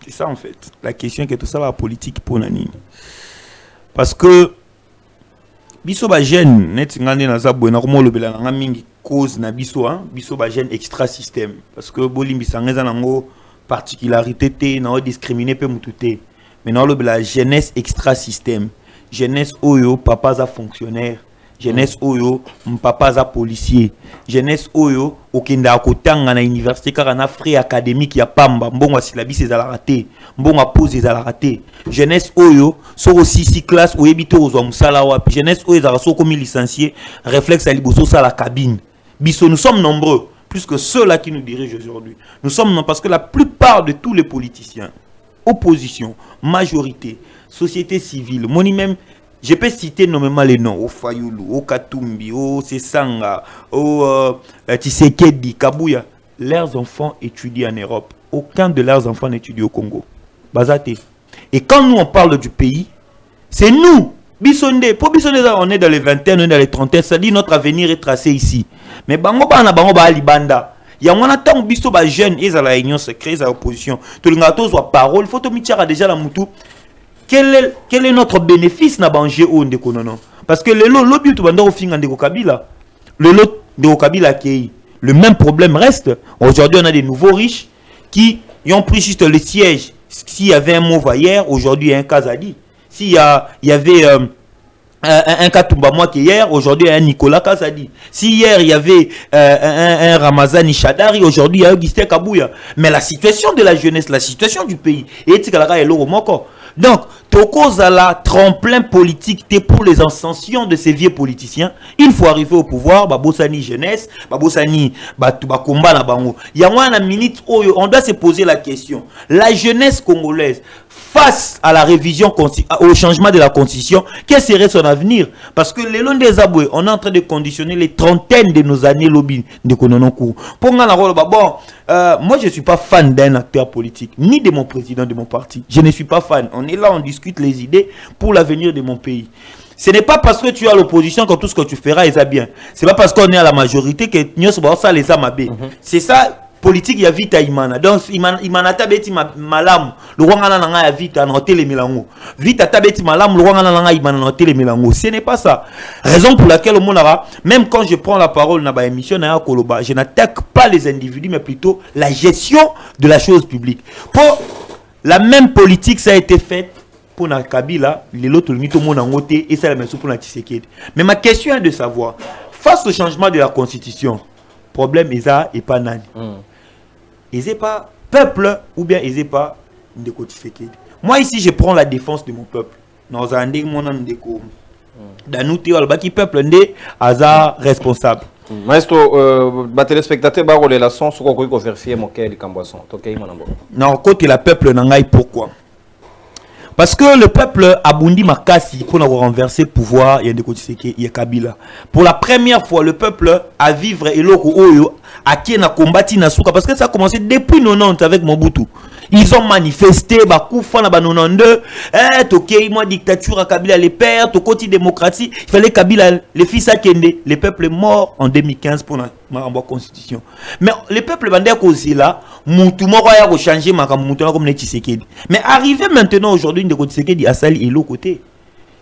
C'est ça en fait. La question est que tout ça la politique pour Nani. Parce que biso ba jeune net ngande na za bona ko molobela na mingi cause na biso biso ba jeune extra système parce que bolimbi sangeza nango particularité te na discriminer pe mutute. Mais na lobela jeunesse extra système. Jeunesse oyo papa za fonctionnaire. Jeunesse oyo papa za policier. Jeunesse oyo okenda akotanga na université car na frais académique ya pamba mbongo silabisi ezala raté mbongo pose ezala raté. Jeunesse oyo so aussi 6 classe oyebito ozwa musala wapi. Jeunesse oyo ezala so comme licencié réflexe à liboso ça la cabine. Biso nous sommes nombreux plus que ceux là qui nous dirigent aujourd'hui. Nous sommes parce que la plupart de tous les politiciens opposition, majorité, société civile, moni même, je peux citer nommément les noms, au Fayoulou, au Katumbi, au Sesanga, au Tshisekedi, Kabouya. Leurs enfants étudient en Europe. Aucun de leurs enfants n'étudie au Congo. Bazate. Et quand nous on parle du pays, c'est nous. Bissonde, pour Bissonde, on est dans les 21, on est dans les 31, ça dit notre avenir est tracé ici. Mais bango ba na bango ba libanda. Il y a un temps où biso ba jeune, ils ont la réunion secrète, ils ont l'opposition. Tout le monde a parole, il faut te mettre déjà la moutou. Quel est notre bénéfice na bangé au ndekonono? Parce que le lobby tout banda au fin de Kabila. Le lot de Kabila qui le même problème reste. Aujourd'hui, on a des nouveaux riches qui ont pris juste le siège. S'il y avait un mot hier, aujourd'hui il y a un Kazadi. S'il y avait un Katumba moi qui hier, aujourd'hui il y a un Nicolas Kazadi. Si hier il y avait un Ramazani Chadari, aujourd'hui il y a un Augustin Kabouya. Mais la situation de la jeunesse, la situation du pays, et donc, cause à la tremplin politique pour les ascensions de ces vieux politiciens, il faut arriver au pouvoir, Babosani jeunesse, Babosani combat na bango. Il y a une minute où on doit se poser la question. La jeunesse congolaise, face à la révision, au changement de la constitution, quel serait son avenir? Parce que les longs des aboués, on est en train de conditionner les trentaines de nos années lobby de Konononkou. Pour moi, je ne suis pas fan d'un acteur politique, ni de mon président de mon parti. Je ne suis pas fan. On est là, on discute les idées pour l'avenir de mon pays. Ce n'est pas parce que tu es à l'opposition que tout ce que tu feras est bien. Ce n'est pas parce qu'on est à la majorité que ça les a mabé. C'est ça. Politique ya vita imana donc imana tabeti malamu luwanga na nga ya vita na hotel milango vita tabeti malamu luwanga na nga imana na hotel milango. Ce n'est pas ça, raison pour laquelle au monara même quand je prends la parole na ba émission na Koloba, je n'attaque pas les individus mais plutôt la gestion de la chose publique. Pour la même politique ça a été fait pour na Kabila, les autres mito mona ngoté et ça la même pour na Tshisekedi. Mais ma question est de savoir face au changement de la constitution, problème Eza et pas nani. Ils n'est pas peuple ou bien ils n'est pas Ndeko Tshisekedi. Moi ici je prends la défense de mon peuple. Dans un mon Ndeko. Danouté albaki peuple ndé aza responsable. Maestro, téléspectateur ba relation sur quoi qu'on faire fier mon cœur de Camboisson. Non, côté la peuple nangai pourquoi? Parce que le peuple a bondi makasi pour avoir renversé le pouvoir et Ndeko Tshisekedi et Kabila. Pour la première fois, le peuple a vivre et l'oko oyo a qui na combattu na souka parce que ça a commencé depuis 90 avec Mobutu. Ils ont manifesté bakoufa na ba 92 tokei moi dictature à Kabila les pères to côté démocratie, il fallait Kabila les fils à Kende, le peuple est mort en 2015 pour la constitution. Mais le peuple bandé cause là, mutu moko ya ko changer makamutu comme Tshisekedi. Mais arrivé maintenant aujourd'hui Ndeko Tshisekedi a sali et l'autre côté.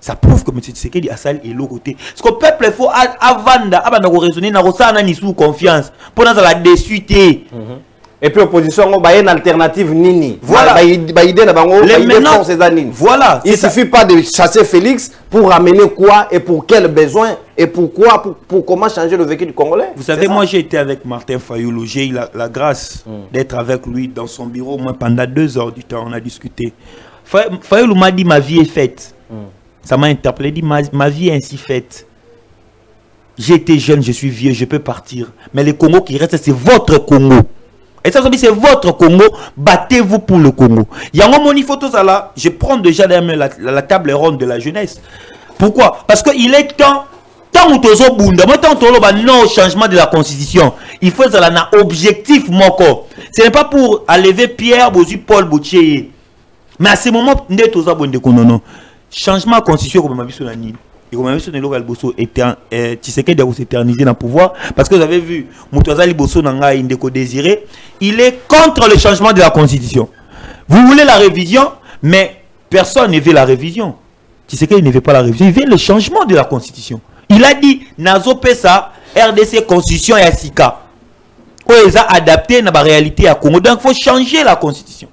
Ça prouve que M. Tshisekedi a sali et l'autre côté. Parce que le peuple, il faut avant raisonner, n'a sous confiance. Pour nous, la désuité. Et puis, l'opposition, il y a une alternative nini. Voilà. Voilà. Il ne suffit pas de chasser Félix pour ramener quoi et pour quel besoin et pourquoi, pour comment changer le vécu du Congolais. Vous savez, moi, j'ai été avec Martin Fayoulou. J'ai eu la grâce d'être avec lui dans son bureau. Moi, pendant 2 heures du temps, on a discuté. Fayoulou m'a dit ma vie est faite. Ça m'a interpellé, dit ma vie est ainsi faite. J'étais jeune, je suis vieux, je peux partir. Mais le Congo qui reste, c'est votre Congo. Et ça, c'est votre Congo. Battez-vous pour le Congo. Il y a un moment, photos là. Je prends déjà la table ronde de la jeunesse. Pourquoi? Parce qu'il est temps. Tant où tu as non changement de la constitution, il faut un objectif moko. Ce n'est pas pour enlever Pierre Bozu Paul Boucher. Mais à ce moment, nous avons changement de constitution comme ma vie sur la Nile. Et comme ma vie sur le local Bosso Tshisekedi a s'éterniser dans le pouvoir. Parce que vous avez vu, Moutouazali Bosso Nanga Indeko Désiré, il est contre le changement de la constitution. Vous voulez la révision, mais personne ne veut la révision. Tshisekedi ne veut pas la révision, il veut le changement de la constitution. Il a dit, Nazo Pesa, RDC Constitution et Asika. Ils ont adapté la réalité à Congo. Donc il faut changer la constitution.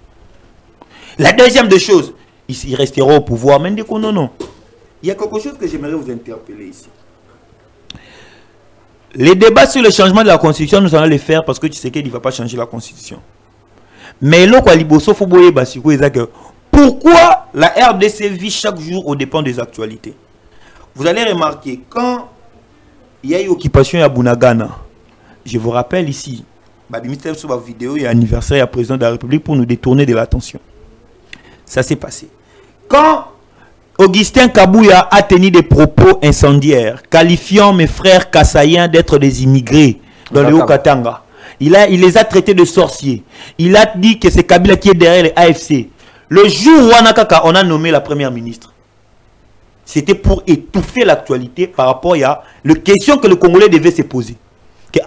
La deuxième des choses, ils resteront au pouvoir. Mais non. Il y a quelque chose que j'aimerais vous interpeller ici. Les débats sur le changement de la constitution, nous allons les faire parce que tu sais qu'il ne va pas changer la constitution. Mais là, pourquoi la RDC vit chaque jour aux dépens des actualités? Vous allez remarquer, quand il y a eu occupation à Bunagana, je vous rappelle ici, sur la vidéo, il y a un anniversaire à président de la République pour nous détourner de l'attention. ça s'est passé. Quand Augustin Kabouya a tenu des propos incendiaires, qualifiant mes frères kassaïens d'être des immigrés dans le Haut-Katanga, il les a traités de sorciers. Il a dit que c'est Kabila qui est derrière les AFC. Le jour où on a nommé la première ministre, c'était pour étouffer l'actualité par rapport à la question que le Congolais devait se poser. Que,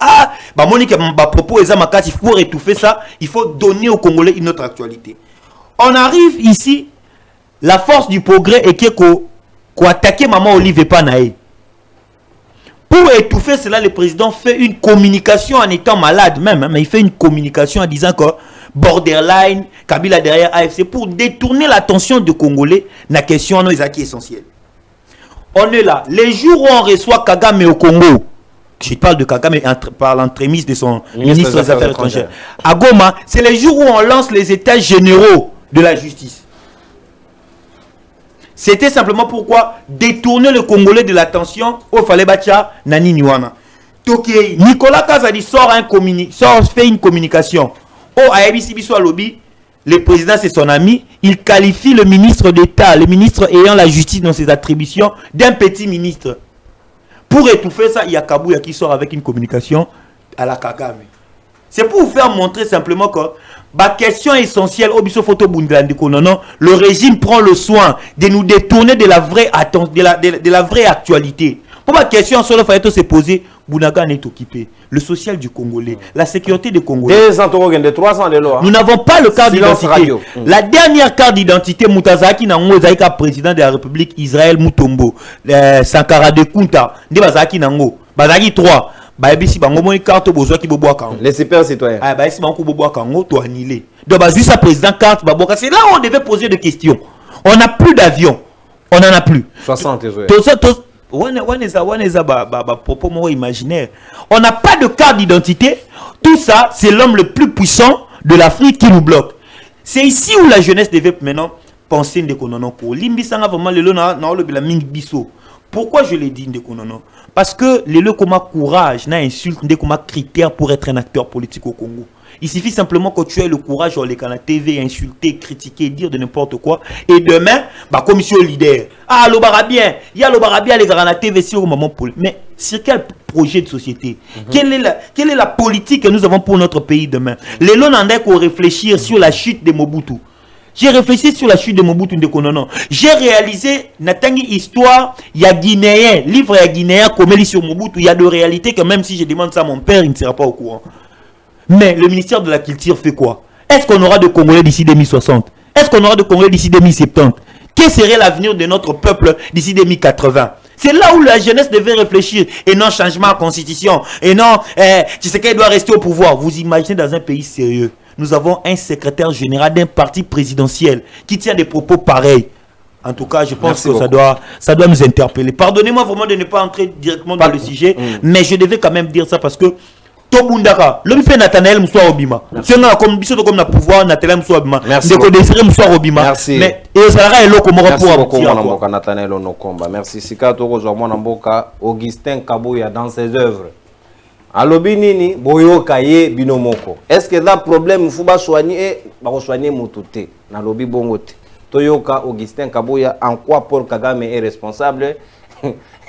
propos pour étouffer ça, il faut donner aux Congolais une autre actualité. On arrive ici, la force du progrès est qu'on attaquer Maman Olive Panaé. Pour étouffer cela, le président fait une communication en étant malade même, mais il fait une communication en disant que borderline, Kabila derrière AFC, pour détourner l'attention des Congolais, la question non est essentielle. On est là. Les jours où on reçoit Kagame au Congo, je parle de Kagame par l'entremise de son ministre des Affaires étrangères, à Goma, c'est les jours où on lance les états généraux de la justice. C'était simplement pourquoi détourner le Congolais de l'attention au Falebacha Nani Niwana. Nicolas Kazadi fait une communication. Au ABC Bisso Lobby, le président c'est son ami, il qualifie le ministre d'État, le ministre ayant la justice dans ses attributions, d'un petit ministre. Pour étouffer ça, il y a Kabouya qui sort avec une communication à la Kagame. C'est pour vous faire montrer simplement que la question essentielle, le régime prend le soin de nous détourner de la vraie actualité. Pour la question, il faut se poser, Bounagan est occupé. Le social du Congolais, la sécurité des Congolais. 3 ans de loi. Nous n'avons pas le carte d'identité. La dernière carte d'identité, Moutazaki Nango, Zaika, président de la République Israël Moutombo, Sankara de Kunta, Ndebazaki Nango, Bazaki 3. Les super citoyens. Donc, juste président carte, c'est là où on devait poser des questions. On n'a plus d'avion. On n'en a plus. 60 propos imaginaire. On n'a pas de carte d'identité. Tout ça, c'est l'homme le plus puissant de l'Afrique qui nous bloque. C'est ici où la jeunesse devait maintenant penser de Konono. Pourquoi je l'ai dit de Konono? Parce que le courage n'a insulte comme critère pour être un acteur politique au Congo. Il suffit simplement que tu aies le courage dans les canaux TV, insulter, critiquer, dire de n'importe quoi. Et demain, commission leader. Ah, le barabien. Il y a le barabien, les canaux TV sur le moment pour. Mais sur quel projet de société? Quelle est la politique que nous avons pour notre pays demain? Les lots n'en qu'on réfléchir sur la chute de Mobutu. J'ai réfléchi sur la chute de Mobutu Ndekonono. J'ai réalisé, Natangi histoire, il y a Guinéen, livre à Guinéen, comme il sur Mobutu, il y a de réalité que même si je demande ça à mon père, il ne sera pas au courant. Mais le ministère de la Culture fait quoi? Est-ce qu'on aura de Congolais d'ici 2060? Est-ce qu'on aura de Congolais d'ici 2070? Quel serait l'avenir de notre peuple d'ici 2080? C'est là où la jeunesse devait réfléchir. Et non changement à la constitution. Et non, tu sais qu'elle doit rester au pouvoir. Vous imaginez dans un pays sérieux, nous avons un secrétaire général d'un parti présidentiel qui tient des propos pareils. En tout cas, je pense que ça doit nous interpeller. Pardonnez-moi vraiment de ne pas entrer directement dans le sujet, mais je devais quand même dire ça parce que Tobundaka, l'homme fait Nathanaël Moussa Obima. C'est comme le pouvoir Nathanaël Moussa Obima. Merci mais et ça est là comme pour Nathanaël Onokomba. Merci Sikato Mboka, Augustin Kabouya dans ses œuvres. Alobi nini boyo kaye binomoko. Est-ce que là problème faut soigner mutute na lobi bongote. Toyoka Augustin Kabouya en quoi Paul Kagame est responsable?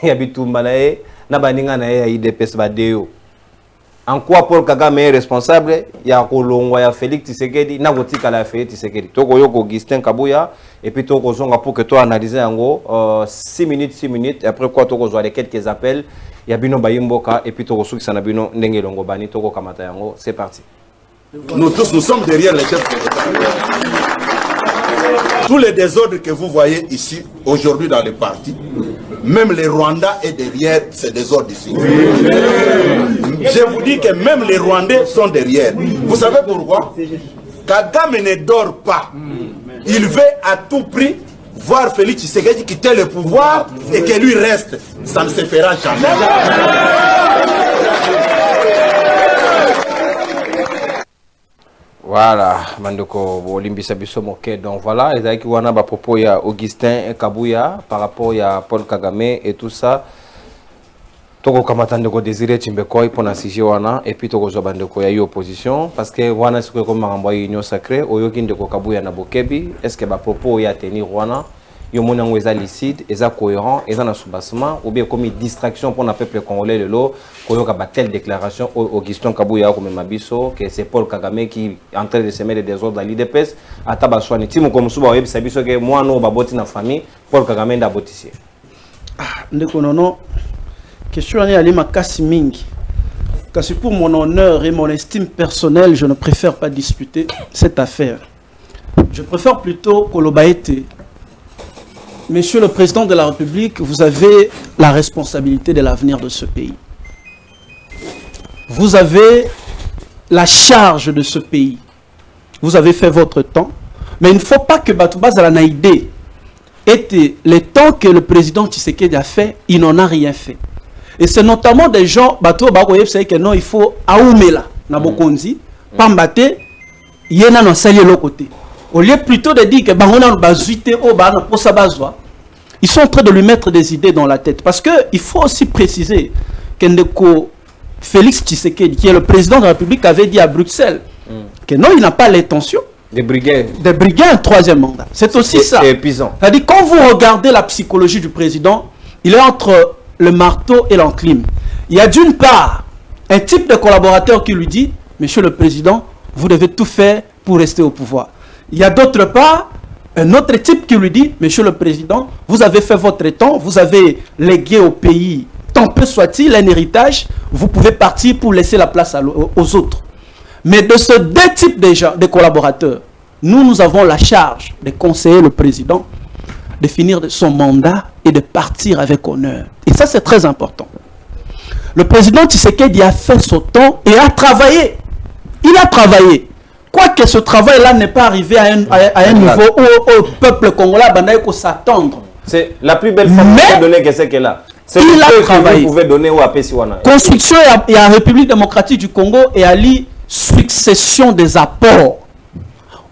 Ya bitumba nae na baninga nae ya IDPS badeo. En quoi Paul Kagame est responsable? Ya kolongwa ya Félix Tshisekedi na gotika la Félix Tshisekedi. Toko yoko Augustin Kabouya et puis toko zonga pour que toi analyser en gros 6 minutes après quoi toko zo les quelques appels. Yabino Bayimboka et puis Toko Sanabino Nengelongo Bani Toko Kamatayango. C'est parti. Nous tous, nous sommes derrière les chefs de l'État. Tous les désordres que vous voyez ici, aujourd'hui dans les partis, même les Rwandais est derrière ces désordres ici. Je vous dis que même les Rwandais sont derrière. Vous savez pourquoi? Kagame ne dort pas. Il veut à tout prix voir Félix Tshisekedi quitter le pouvoir et que lui reste. Ça ne se fera jamais. Voilà, Mandoko Olimbisa Bissomoke. Donc voilà, les aïki wana ba propos ya Augustin Kabouya par rapport à Paul Kagame et tout ça. Toko kamatande ko Désiré Chimbekoi pour na sujet wana et puis toko zobande ko ya opposition parce que wana siko ko makambo union sacrée oyo kinde ko kabuya na bokebi est-ce que ba propos ya tenir wana yo monango eza licite eza cohérent eza na soubassement ou bien comme distraction pour na peuple congolais lelo ko yo ka ba telle déclaration Augustin Kabuya ko memabiso que c'est Paul Kagame qui est en train de semer des désordres dans l'IDPS ataba swani timo ko musuba oyebi sabiso ke mwana o baboti na famille Paul Kagame nda botisie ndeko nono question est allée ma casse mingi. Parce que pour mon honneur et mon estime personnelle, je ne préfère pas discuter cette affaire. Je préfère plutôt Kolobaete. Monsieur le Président de la République, vous avez la responsabilité de l'avenir de ce pays. Vous avez la charge de ce pays. Vous avez fait votre temps. Mais il ne faut pas que Batouba Zalanaïdé était le temps que le président Tshisekedi a fait, il n'en a rien fait. Et c'est notamment des gens, bateau bakoye c'est que non, il faut aoumela na bokonzi, pambate, yena na sali l'autre côté. Au lieu plutôt de dire que bangona bazuite o ba na posa bazwa, ils sont en train de lui mettre des idées dans la tête parce que il faut aussi préciser que Ndeko Félix Tshisekedi, qui est le président de la République, avait dit à Bruxelles que non, il n'a pas l'intention de briguer un troisième mandat. C'est aussi ça. C'est épuisant. C'est-à-dire quand vous regardez la psychologie du président, il est entre le marteau et l'enclume. Il y a d'une part un type de collaborateur qui lui dit « Monsieur le Président, vous devez tout faire pour rester au pouvoir ». Il y a d'autre part un autre type qui lui dit « Monsieur le Président, vous avez fait votre temps, vous avez légué au pays, tant peu soit-il, un héritage, vous pouvez partir pour laisser la place aux autres ». Mais de ce deux types de collaborateurs, nous avons la charge de conseiller le Président de finir son mandat et de partir avec honneur. Et ça, c'est très important. Le président Tshisekedi a fait son temps et a travaillé. Il a travaillé. Quoique ce travail-là n'est pas arrivé à un niveau où le peuple congolais a s'attendre. C'est la plus belle forme de donner que c'est qu'elle a. C'est il a travaillé. Vous pouvez donner au APC-Wana. Construction et la République démocratique du Congo et à la succession des apports.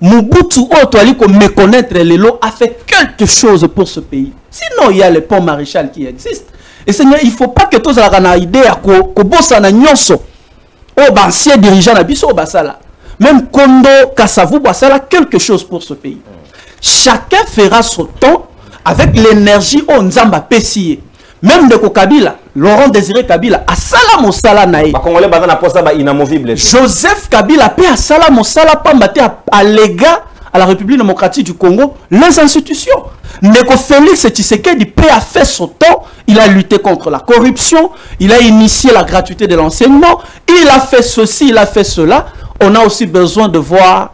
Mobutu Otoali qu'on méconnaître les lots a fait quelque chose pour ce pays. Sinon, il y a le pont maréchal qui existe. Et Seigneur, il ne faut pas que tous les idée à Kobosa na nyonso. Au ancien dirigeant na biso basala. Même Kondo Kassavou basala quelque chose pour ce pays. Chacun fera son temps avec l'énergie au Nzamba Pessier. Même de Kabila, Laurent Désiré Kabila, à Salam Osala Naï. Joseph Kabila paie à Salam Osala Pambate à l'égard à la République démocratique du Congo, les institutions. Ndeko Félix Tshisekedi paie a fait son temps, il a lutté contre la corruption, il a initié la gratuité de l'enseignement, il a fait ceci, il a fait cela. On a aussi besoin de voir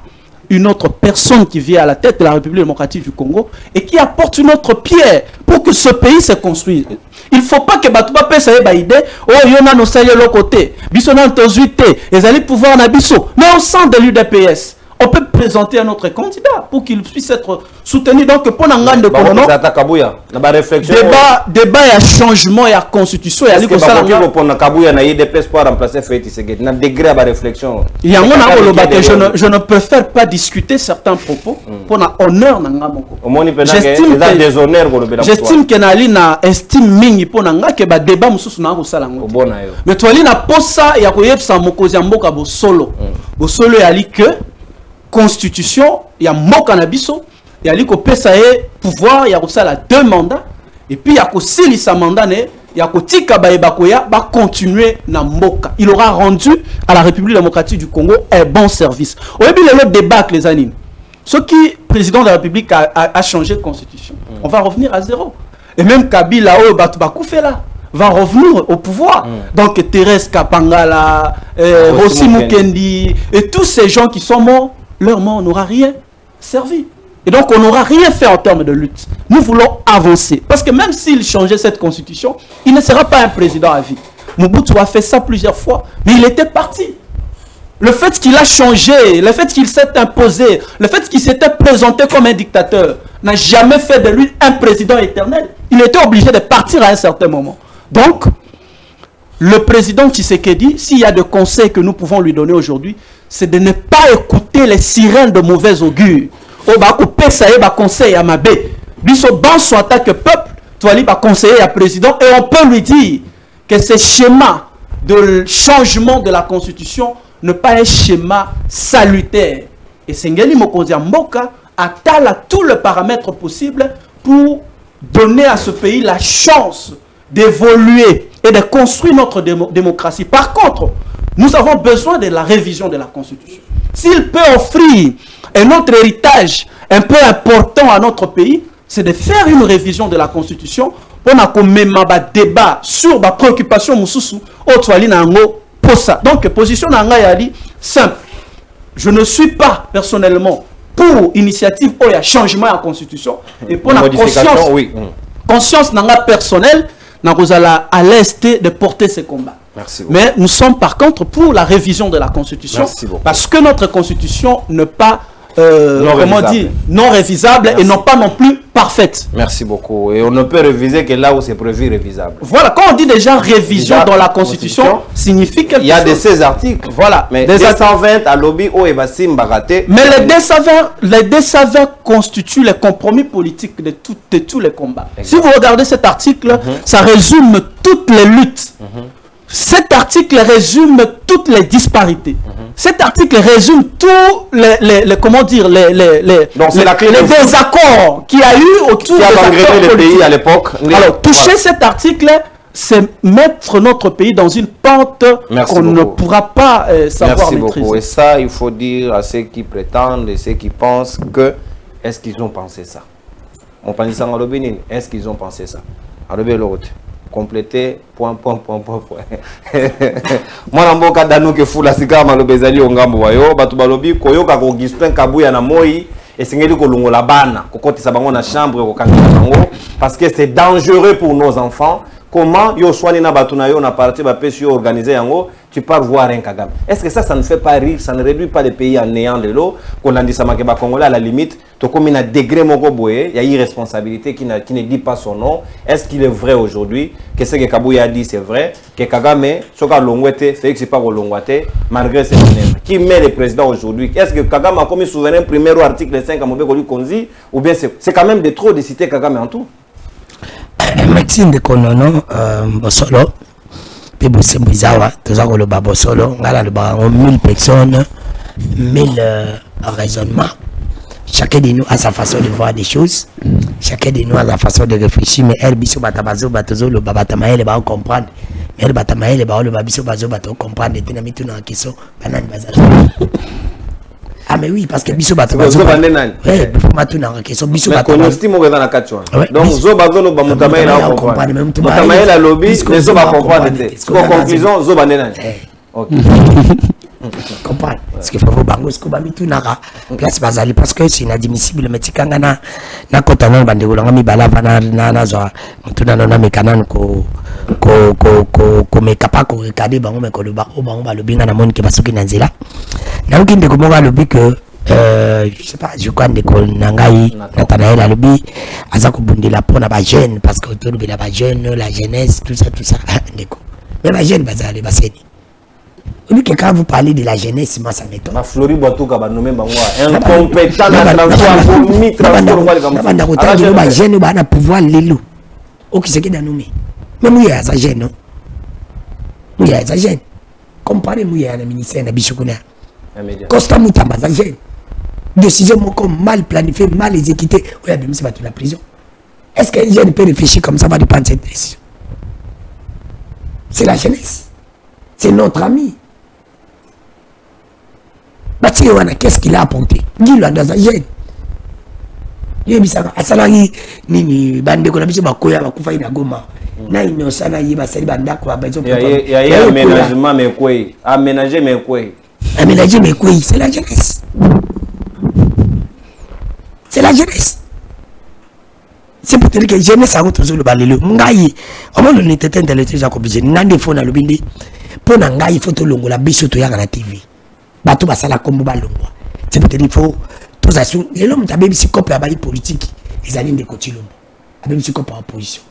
une autre personne qui vient à la tête de la République démocratique du Congo et qui apporte une autre pierre pour que ce pays se construise. Il ne faut pas que Batouba pèse à idée, oh, il y en a nos salaires de l'autre côté, Bissonant Tozuité, ils allaient pouvoir en abisso. Mais au sein de l'UDPS, on peut présenter un autre candidat pour qu'il puisse être soutenu. Donc, pour l'engan de Konono, débat et changement et constitution. Il y a je ne préfère pas discuter certains propos pour l'honneur. J'estime que Nali na estime mingi pour n'anga que ba débat mususu na kosalango. Mais toi li na posa ya koyebsa mokozi ya mboka bo solo. Bo solo ya li que constitution, il y a Moka Nabiso, il y a l'iko PSAE, pouvoir, il y a aussi la 2 mandats, et puis il y a aussi sa mandat, il y a Kotika Baebakoya, va continuer na Moka. Il aura rendu à la République démocratique du Congo un bon service. Au début, le débat les animes. Ce qui, président de la République, a changé de constitution. On va revenir à zéro. Et même Kabila, Batoubakoufe va revenir au pouvoir. Donc Thérèse Kapangala, Rossi Mukendi, et tous ces gens qui sont morts, leur mort n'aura rien servi. Et donc, on n'aura rien fait en termes de lutte. Nous voulons avancer. Parce que même s'il changeait cette constitution, il ne sera pas un président à vie. Mobutu a fait ça plusieurs fois, mais il était parti. Le fait qu'il a changé, le fait qu'il s'est imposé, le fait qu'il s'était présenté comme un dictateur, n'a jamais fait de lui un président éternel. Il était obligé de partir à un certain moment. Donc, le président Tshisekedi, s'il y a des conseils que nous pouvons lui donner aujourd'hui, c'est de ne pas écouter les sirènes de mauvais augure. On va couper ça et va conseiller à Mabé. Lui, ce ban soit attaque peuple, tu vas lui conseiller à président et on peut lui dire que ce schéma de changement de la constitution n'est pas un schéma salutaire. Et Sengeli Mokonzi Mboka atteint à tous les paramètres possibles pour donner à ce pays la chance d'évoluer et de construire notre démocratie. Par contre, nous avons besoin de la révision de la Constitution. S'il peut offrir un autre héritage un peu important à notre pays, c'est de faire une révision de la Constitution pour qu'on un débat sur la préoccupation moussoussou pour ça. Donc, position Nangayali, simple. Je ne suis pas personnellement pour initiative ou un changement à la Constitution. Et pour la conscience, oui. Conscience personnelle, nous allons à l'est de porter ces combats. Merci. Mais nous sommes par contre pour la révision de la Constitution. Parce que notre Constitution n'est pas non révisable et non pas non plus parfaite. Merci beaucoup. Et on ne peut réviser que là où c'est prévu révisable. Voilà, quand on dit déjà révision dans la Constitution, signifie quelque chose. Il y a de ces articles. Voilà. Mais 220 à lobby ou Ebassim Baraté. Mais les 220 constituent le compromis politique de tous les combats. Exact. Si vous regardez cet article, ça résume toutes les luttes. Cet article résume toutes les disparités. Cet article résume tous les comment dire les désaccords qu'il y a eu autour des acteurs le pays à l'époque. Alors toucher cet article, c'est mettre notre pays dans une pente qu'on ne pourra pas savoir maîtriser. Beaucoup. Et ça, il faut dire à ceux qui prétendent et ceux qui pensent que est-ce qu'ils ont pensé ça. On pense ça en Lobénin. Est-ce qu'ils ont pensé ça? En l'autre. Compléter point. Moi namboka dano ke fula sika malobezali ongambo wayo batu balobi koyoka ko Gispin Kabuya na moi esengeli ko longola bana kokotisa bango na chambre ko kangela bango parce que c'est dangereux pour nos enfants. Comment yo soigner na batu na yo na parti ba pesi organiser yango tu pars voir un Kagame. Est-ce que ça ne fait pas rire, ça ne réduit pas les pays en néant de l'eau qu'on a dit ça makeba congolais à la limite to comme un degré moko boye, il y a irresponsabilité qui ne dit pas son nom. Est-ce qu'il est vrai aujourd'hui que ce que Kabuya a dit c'est vrai que Kagame soka longwete Félix pas longwate malgré ses manœuvres. Qui met le président aujourd'hui? Est-ce que Kagame a commis souverain premier au article 5 à Mobeko Konzi ou bien c'est quand même de trop de citer Kagame en tout? Médecine de Konono, Bosolo, puis Bosembizawa, tout ça, le Babosolo, on a 1000 personnes, 1000 raisonnements. Chacun de nous a sa façon de voir des choses, chacun de nous a sa façon de réfléchir, mais elle, Bissou Batabazo, Batozo, le Babatamaël, va comprendre. Mais elle, Batamaël, le Babiso Bazo, Bato comprendre, et tenez tout dans la question, Banan Bazal. Ah mais oui, parce que Bissou Batabazo, ouais, il faut m'attendre dans la question, Bissou Batabazo. Donc, Zobazo, le Bamutamaël, a comprendre. Mutamaël, a lobby, les Zoba comprendre. Conclusion, Zobanenan. Ok. Comprendre. Parce qu'il faut vous bango, ce que vous tout nara. Place Bazali, parce que c'est inadmissible. Mais si quand na kota na bande golanga mi bala na zoa, mutuna na mekanan ko me capable ko regarder bango me ko le bango ba le binga na monde ke basuki na nzela. Na ukinde ko mo ba le que je sais pas, je crois que Nangaï, Nathanaël Alobi, Azako Bundela pour la jeune, parce que autour de la jeune, la jeunesse, tout ça. Mais la jeune, Bazali, Baseni. Lui, quand vous parlez de la jeunesse, moi ça m'étonne. Ma Flori Batuka va nommer incompétent à transformer la jeune va pouvoir l'élo. Au qui c'est qui a nommé. Mais moi, il y a sa jeune, non? Il y a sa jeune. Comparez moi, il y a un ministère de Bichokuna. Constamment, il y a sa jeune. Décision mal planifiée, mal exécutée. Oui, mais c'est pas la prison. Est-ce qu'un jeune peut réfléchir comme ça va dépendre de cette décision? C'est la jeunesse. C'est notre ami. Qu'est-ce qu'il a apporté? Dis-le dans sa jeune. Il y a salari nini bande ko na biso bakoya bakufa ina goma na inosa na yiba sali banda ko abazo il y a aménagement mais quoi aménager mais quoi c'est la jeunesse. C'est la jeunesse. C'est pour te dire que la jeunesse a retrouvé le balelo ngai au moment où on était intellectuel à obligé nande fo na lobindi pour ngai faut to longo la biso to yaka na TV bato basala kombo balongwa. C'est pour te dire faut tous assumer l'homme tabe bisi copé à bali politique ils allaient de côté l'homme avec bisi copé en opposition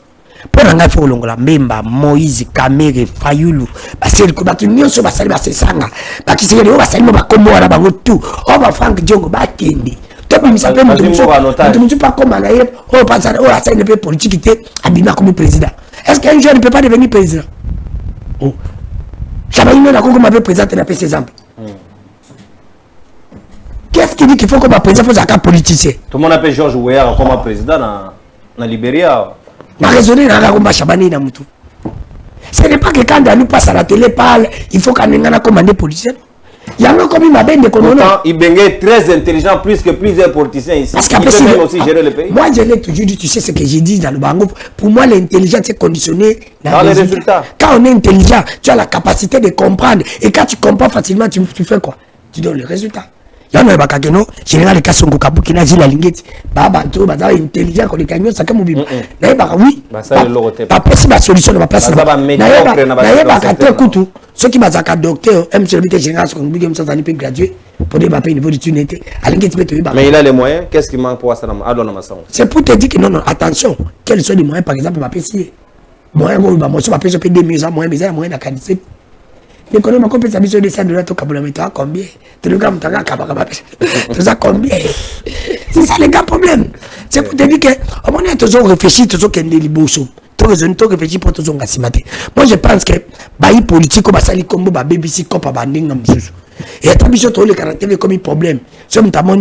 pour ngai faut longo la Mbemba Moïse Kamere Fayulu baseli ko batu nyonso basali basesanga bakiseli o basali mo bakombo wana bango tout o ba Frank Diongo bakende to bi misape mutu pas comme na yep o pas ça o la scène politique était abima comme président. Est-ce qu'un jeune ne peut pas devenir président? Oh. Chabanino na Congo m'avait présenté la PC exemple. Qu'est-ce qui dit qu'il faut qu'on va présenter pour un politicien? Tout le monde appelle George Weah comme président dans Libéria. Ma raisonné dans la Comba Chabani na Moutou. Ce n'est pas que quand Danou passe à la télé parle, il faut qu'on ait un commandé policier. Il y a un comme il m'a bien déconné. Ibenge est très intelligent plus que plusieurs politiciens ici. Parce qu'après, il peut aussi gérer le pays. Moi, je l'ai toujours dit, tu sais ce que j'ai dit dans le Bango. Pour moi, l'intelligence est conditionnée dans les résultats. Quand on est intelligent, tu as la capacité de comprendre. Et quand tu comprends facilement, tu fais quoi? Tu donnes le résultat. Il y a un bakageno, général de Kassongo Kabuki, Nazi la Lingeti, Baba, tout, Baba, intelligent, qu'on est cagnon, ça comme mobile. N'ayez oui. Pas si ma solution ne va pas se faire. N'ayez pas qu'à te couteau. Ceux qui m'ont dit docteur, M. le général, ce qu'on dit, comme ça, ça n'est pas gradué, pour des papiers niveau d'utilité. Mais il a les moyens, qu'est-ce qui manque pour ça? C'est pour te dire que non, non, attention, quels sont les moyens, par exemple, ma PC? Moyens, moi, je vais payer des maisons, moyens à qualité. Mais quand on a compris sa mission de ça, de l'autre cabolamento, combien? Tout le gars, tout ça, combien? C'est ça, les gars, problème. C'est pour te dire que, au moment où tu réfléchis, tu as des liboso. Tu réfléchis pour toujours gasimate. Moi, je pense que, les politiques, comme ça, les combos, les BBC, comme ça, les bandings, et ta mission, tu as le caractère comme un problème. Si tu as mon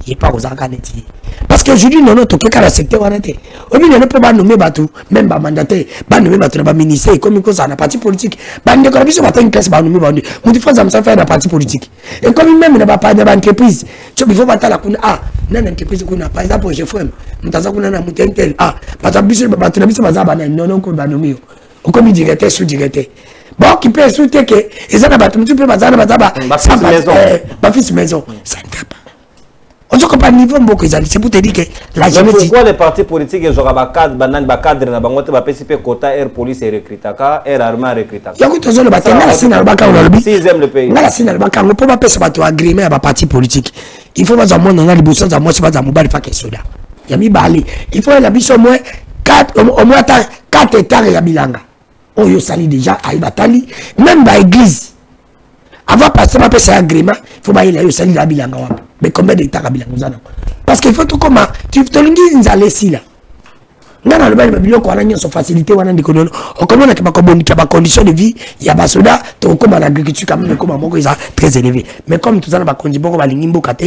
il n'est pas aux arcanetti. Parce qu'aujourd'hui, non, tu as le secteur, aujourd'hui, on ne peut pas nommer Batou, même pas mandataire, pas nommer Batou, pas ministère, comme ça, dans parti politique. Bande de corruption, une classe, pas nommer Batou. Mon différence, ça me fait dans parti politique. Et comme même, il n'y a pas d'entreprise. Tu peux pas la kuna, ah, non, l'entreprise, par exemple, je fais, nous avons un tel, ah, parce que non, non, qu'on va nommer. Comme il dirait, sous-directeur. Bon, qui peut souhaiter que, et ça n'a pas, tu peux pas, ça n'a pas, ma fils maison, ça ne fait pas. On se comprend niveau beaucoup c'est pour te dire que la jeunesse. Pourquoi les partis politiques ils auront un cadre na bango te ba PCP quota air police et recrutaka air armée recrutaka. Ya kuto zo le batanga la sina baka on lobby. Sixième le pays. La sina baka on peut pas pesa bato agrément ba parti politique. Il faut pas za monde na liboso za moi c'est pas za mobile fa ke soda. Ya mi bali. Il faut la biso moins 4 au moins 4 hectares ya bilanga. On yo sali déjà à batali même ba église. Avant passer ma pesa agrément, il faut ba il yo sali la bilanga wa. Mais combien d'hectares à Bilangozana? Parce qu'il faut tout comment tu te l'ingis inzalesi là. Non, non, le bail qu'on a son facilité, on a des conditions. On commence à avoir conditions de vie. Il y a des soldats, tu comme l'agriculture, quand même, comme un mot, ils sont très élevés. Mais comme tout ça, on a conditions, on va l'ingimbo kate,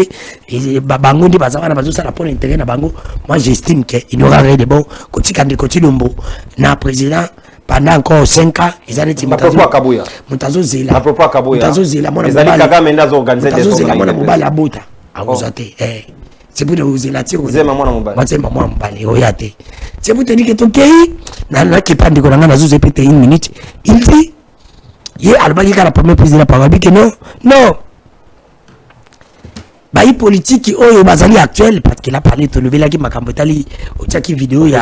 et Bango, des bazar, on a besoin de ça pour l'intérêt de Bango. Moi, j'estime qu'il n'y aura rien de bon. Quand tu as des continuums, na président, pendant encore 5 ans, ils ont été Kabuya. Mutazo Zela. À propos Kabuya. Mutazo Zela, mon Mutazo c'est pour vous élater. C'est maman Mobali. C'est pour te dire que ton pays, n'a qui pas de Goranga, n'a pas pété une minute. Il dit, il y a la première prise de la parole, que non, non. Bah, il politique qui est basali actuel, parce qu'il a parlé de lever la qui m'a cambotali, au tchaki vidéo, il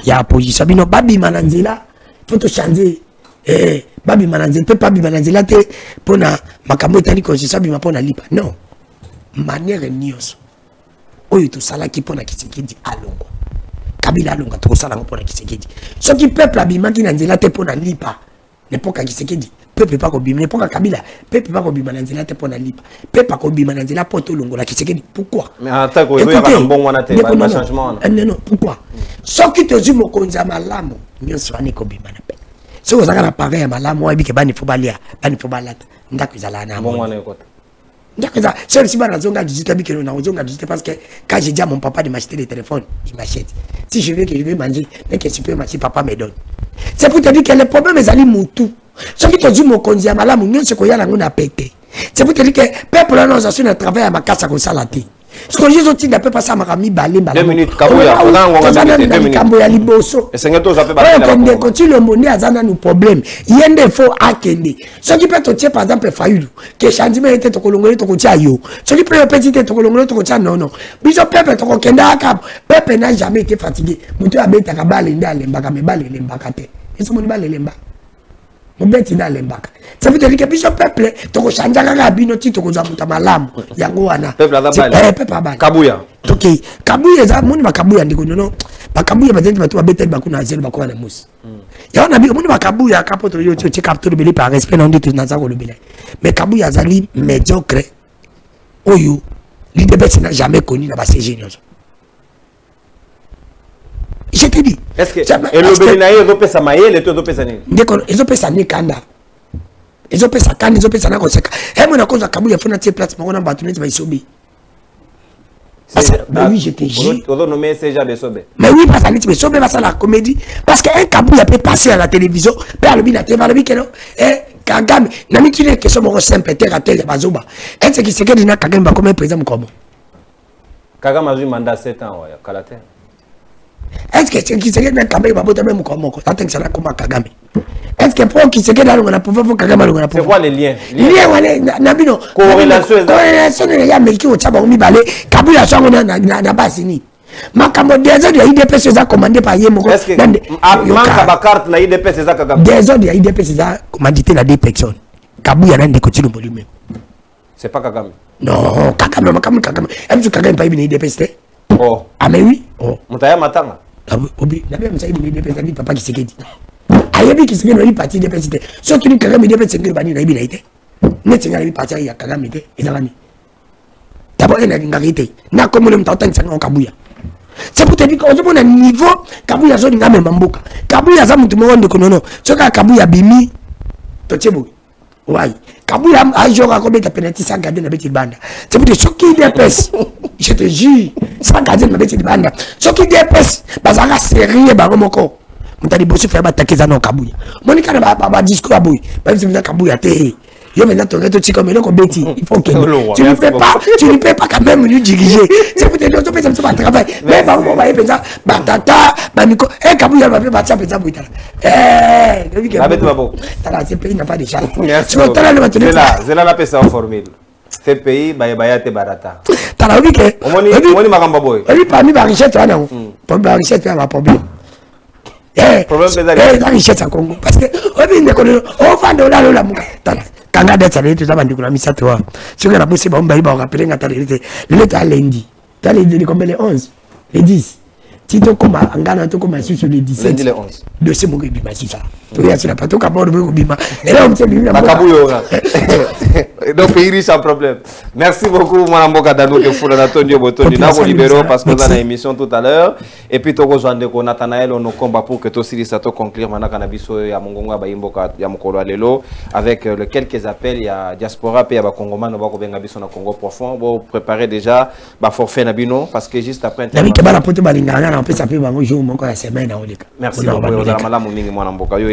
y a position. Bino, Babi Mananzela, faut te changer. Babi Mananzela, pas Babi Mananzela, pour na macambotali, quand je sais, Babi Mapona lipa. Non. Manière news. Oyo to sala ki pona kisekedi alongo. Kabila alonga to sala pona kisekedi. Ce qui peuple abima ki nanzela te pona lipa. Ne poka kisekedi. Peuple pas ko bima ne poka Kabila. Peuple pas ko bima nanzela te pona lipa. Peuple pas ko bima nanzela poto longo la kisekedi. Pourquoi? Mais attends ko ba bon wana te ba changement. Non non, pourquoi? Ce qui te dit mo konza malamu, nyonso ani ko bima na pe. Ce que ça na pareil ya malamu obi ke bani fo balia, bani fo balata. Ndako izala na bon wana ko. C'est si parce que quand j'ai dit à mon papa de m'acheter des téléphones, il m'achète. Si je veux que je vais manger, mais que tu peux m'acheter, papa me donne. C'est pour te dire que le problème est allé moutou. Ce qui te dit mon conduit à malade, mon ce qu'il y a là, on a pété. C'est pour te dire que peuple là, nous avons un travail à ma casse à consalate. Ce que j'ai dit, ne peut pas ça, m'a mis balé. 2 minutes, Kabuya, on a 2 minutes. Et c'est que ça peut pas. Quand le monde a un problème, il y a des faux à Kende. Ce qui peut te par exemple, Fayoulou, que Chandima était au Colongolé, au Kotiayo. Ce qui peut petit être au Colongolé, au Kotia, non, non. Bishop Pepe, au Kenda, Pepe n'a jamais été fatigué. Moutou a bête à Balinda, l'embaka, mais balé l'embakate. Ils sont mon balé l'embaka. Mon bête n'a l'embaka. Ça veut dire que Bishop Pepe, tu as changé à Binoti, tu as malam, Yangoana. Peuple à la Kabuya. Ok, Kabuya, ça, mon Kabuya, non. Kabuya, tu as bête à Bakuna, Zel Bakuna Mousse. Il y a un ami, mon Kabuya, Capoto, tu as capté le belé par respect, on dit tout dans le belé. Mais Kabuya, Zali, médiocre. Oyo, l'idée n'a jamais connu la base génieuse. Je te dis. Est-ce que et le Béninaï ils ont fait ça maïe, les autres ont fait ça ni. Ils ont fait ça ni kanda. Ils ont fait ça kanda, ils ont fait ça na koseka. Et mon cause Kabuya faut na tie place mon na batunet va isobi. Oui, je te dis. Mais oui, parce que tu me la comédie. Parce qu'un Kabuya peut passer à la télévision, peut aller à la télévision, et Kagame, n'a mis une question mon simple terre à terre bazoba. Est-ce que c'est que dina Kagame va comme président comment? Kagame a eu mandat 7 ans ouais, Kalate. Est-ce que c'est qui c'est que Kagame va voter même comment? Attends que ça là comme Kagame. Est-ce que pour qui c'est que là on a pouvoir pour Kagame on a pouvoir. C'est quoi les liens? Liens ouais, Nabino. Corrélation il y a mais qui au tchaba on mi balé, Kabuya ça on na base ni. Makambo des ordres il DPS ça commandé par Yemo. Est-ce que manque ba carte na IDPS ça Kagame? Des ordres il DPS ça commandité la deux personnes. Kabuya n'a de continue pour lui-même. C'est pas Kagame. Non, Kagame. Est-ce que Kagame pas une IDPS? Oh. Ah mais oui. Oh. Moutaya matanga. Obi, na bien ça une IDPS dit papa qui se dit. Ayebi qui se dit parti IDPS. Surtout que Kagame IDPS c'est que bani na ibina ite. Net c'est ngari parti ya Kagame ite. Ezalani. D'abord il a une ngari na comme le mtata ngana Kabuya. C'est pour te dire qu'on a un niveau Kabuya zo ngame mamboka. Kabuya za mutu mo wonde konono. Soka Kabuya bimi. Tochebo. Ouais. Kabuya a joué à combien de pénalités sans garder la petite bande. C'est pour dire ce qui DPS. Je te jure, sans garder la petite bande. Ce qui DPS, parce que c'est sérieux, baromoko. On t'a dit bosser faire attaquer ça non Kabuya. Monica n'a pas discours à bouille. Même si vous avez Kabuya té. Yo maintenant ton réto comme il Betty. Il faut que tu ne peux pas quand même lui diriger. C'est pour te dire que ça pas travail. Mais on va y penser batata, bamiko. Eh Kabuya va pas ça penser bouita. C'est pays n'a pas de chance. C'est là la pesa en formule. Ce pays bayate barata. T'as vu que Omoni makamba boy. Oui parmi la richesse là non. Pour la richesse là va problème. Problème c'est la richesse à Congo parce que on ne connaît on va dans la muka. Kanga d'être allé tout ça bandit la misa toi. Ce que la bosse ba on va rappeler ngata le lundi. T'as les combien les 11, les 10. Tito comme angana to comme sur les 17. Lundi les 11. De ce mot bima ça. To ya sur la pato ka bord bima. Et là on se dit Makabuyo. Donc pays riche sans problème. Merci beaucoup mon mboka Danou que fou Antonio Botondi na libéro parce que dans l'émission tout à l'heure et puis to rejoindre ko Nathanaël on combat pour que to sirisa to conclure manaka na biso ya mongonga ba imboka ya mokolo lelo avec le quelques appels il y a diaspora pe ya ba congomano ba ko benga biso na Congo profond bo préparer déjà ba forfait na bino parce que juste après na bike bala poto balingana on peut s'appeler bango jour mon la semaine na oleka. Merci beaucoup za malamu mingi mwana mboka yo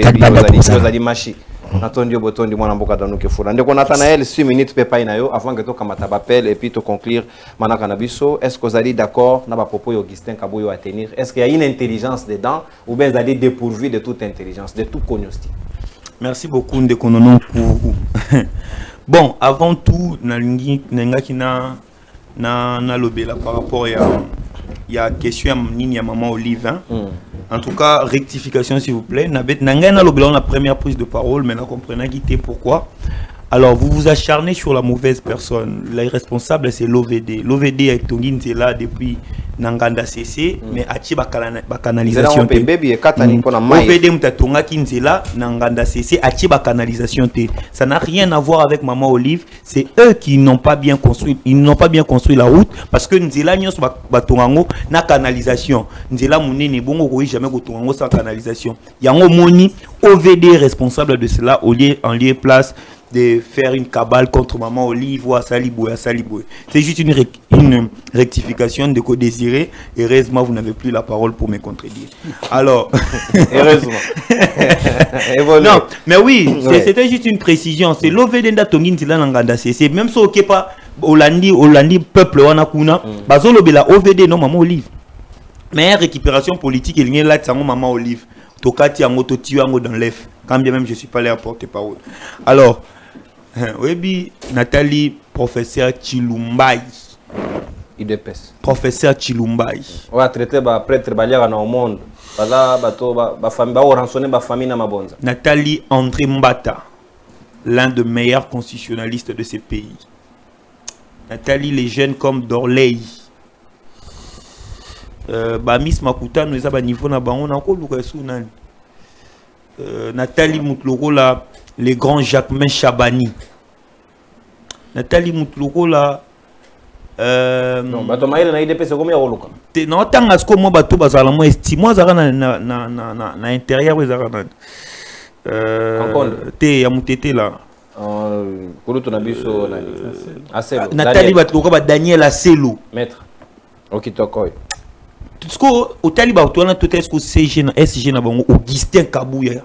ozali machi Antonio Botondi mwana mboka Danou que fou ndeko Nathanaël 6 minutes pe pa na yo avant que to kamata appel et puis to conclure manaka na biso est-ce que vous allez d'accord na ba propos Augustin Kabuyo à tenir est-ce qu'il y a une intelligence dedans ou bien vous allez dépourvu de toute intelligence de tout cognostic? Merci beaucoup ndeko nono pour bon avant tout nalingi nengaki na lobela par rapport il y a question à maman Olive hein? En tout cas rectification s'il vous plaît nanga lobela la première prise de parole mais na comprenez guité pourquoi. Alors vous vous acharnez sur la mauvaise personne. La responsable c'est l'OVD. L'OVD est Tongin là depuis Nanganda CC mais achi ba canalisation. OVD mtatonga kinzela Nanganda CC achi ba canalisation té. Ça n'a rien à voir avec Maman Olive, c'est eux qui n'ont pas bien construit, ils n'ont pas bien construit la route parce que nzela nyos ba tongango na canalisation. Nzela munene bongo ko jamais ko tongango sans canalisation. Yango moni OVD responsable de cela en lieu place de faire une cabale contre Maman Olive ou à Saliboué. C'est juste une rectification de quoi désirer. Heureusement, vous n'avez plus la parole pour me contredire. Alors, heureusement. Non, mais oui, c'était juste une précision. C'est l'OVD d'Atongin, c'est là l'anganda. C'est même si ok pas Hollandi peuple wanakuna. Bazolo bela OVD non Maman Olive. Mais récupération politique, il y a là de Maman Olive. Tokati en moto tuango dans l'EF. Quand bien même je suis pas là à porter parole. Alors, oui, Nathalie, professeur Chilumbai. IDPS. Professeur Chilumbai. On va traiter les prêtres dans le monde. Nathalie André Mbata, l'un des meilleurs constitutionnalistes de ce pays. Nathalie, les jeunes comme Dorley. Miss Makuta, nous avons un niveau na bango na ko lukasu nani. Nathalie Moutlourola, les grands Jacquemin Chabani. Nathalie Moutlourola, Non, bato maïle na IDPS combien oloka? Non, tant à ce que moi bato bazala moi estime moi zara na intérieur ou zara na te ya mutete là. Kulutu na biso na Aselo. Nathalie bato ko ba Daniel Aselo. Maître. Okitokoy. Tout ce que au Taliban to na tout est-ce que CG na SG na bango Augustin Kabouya.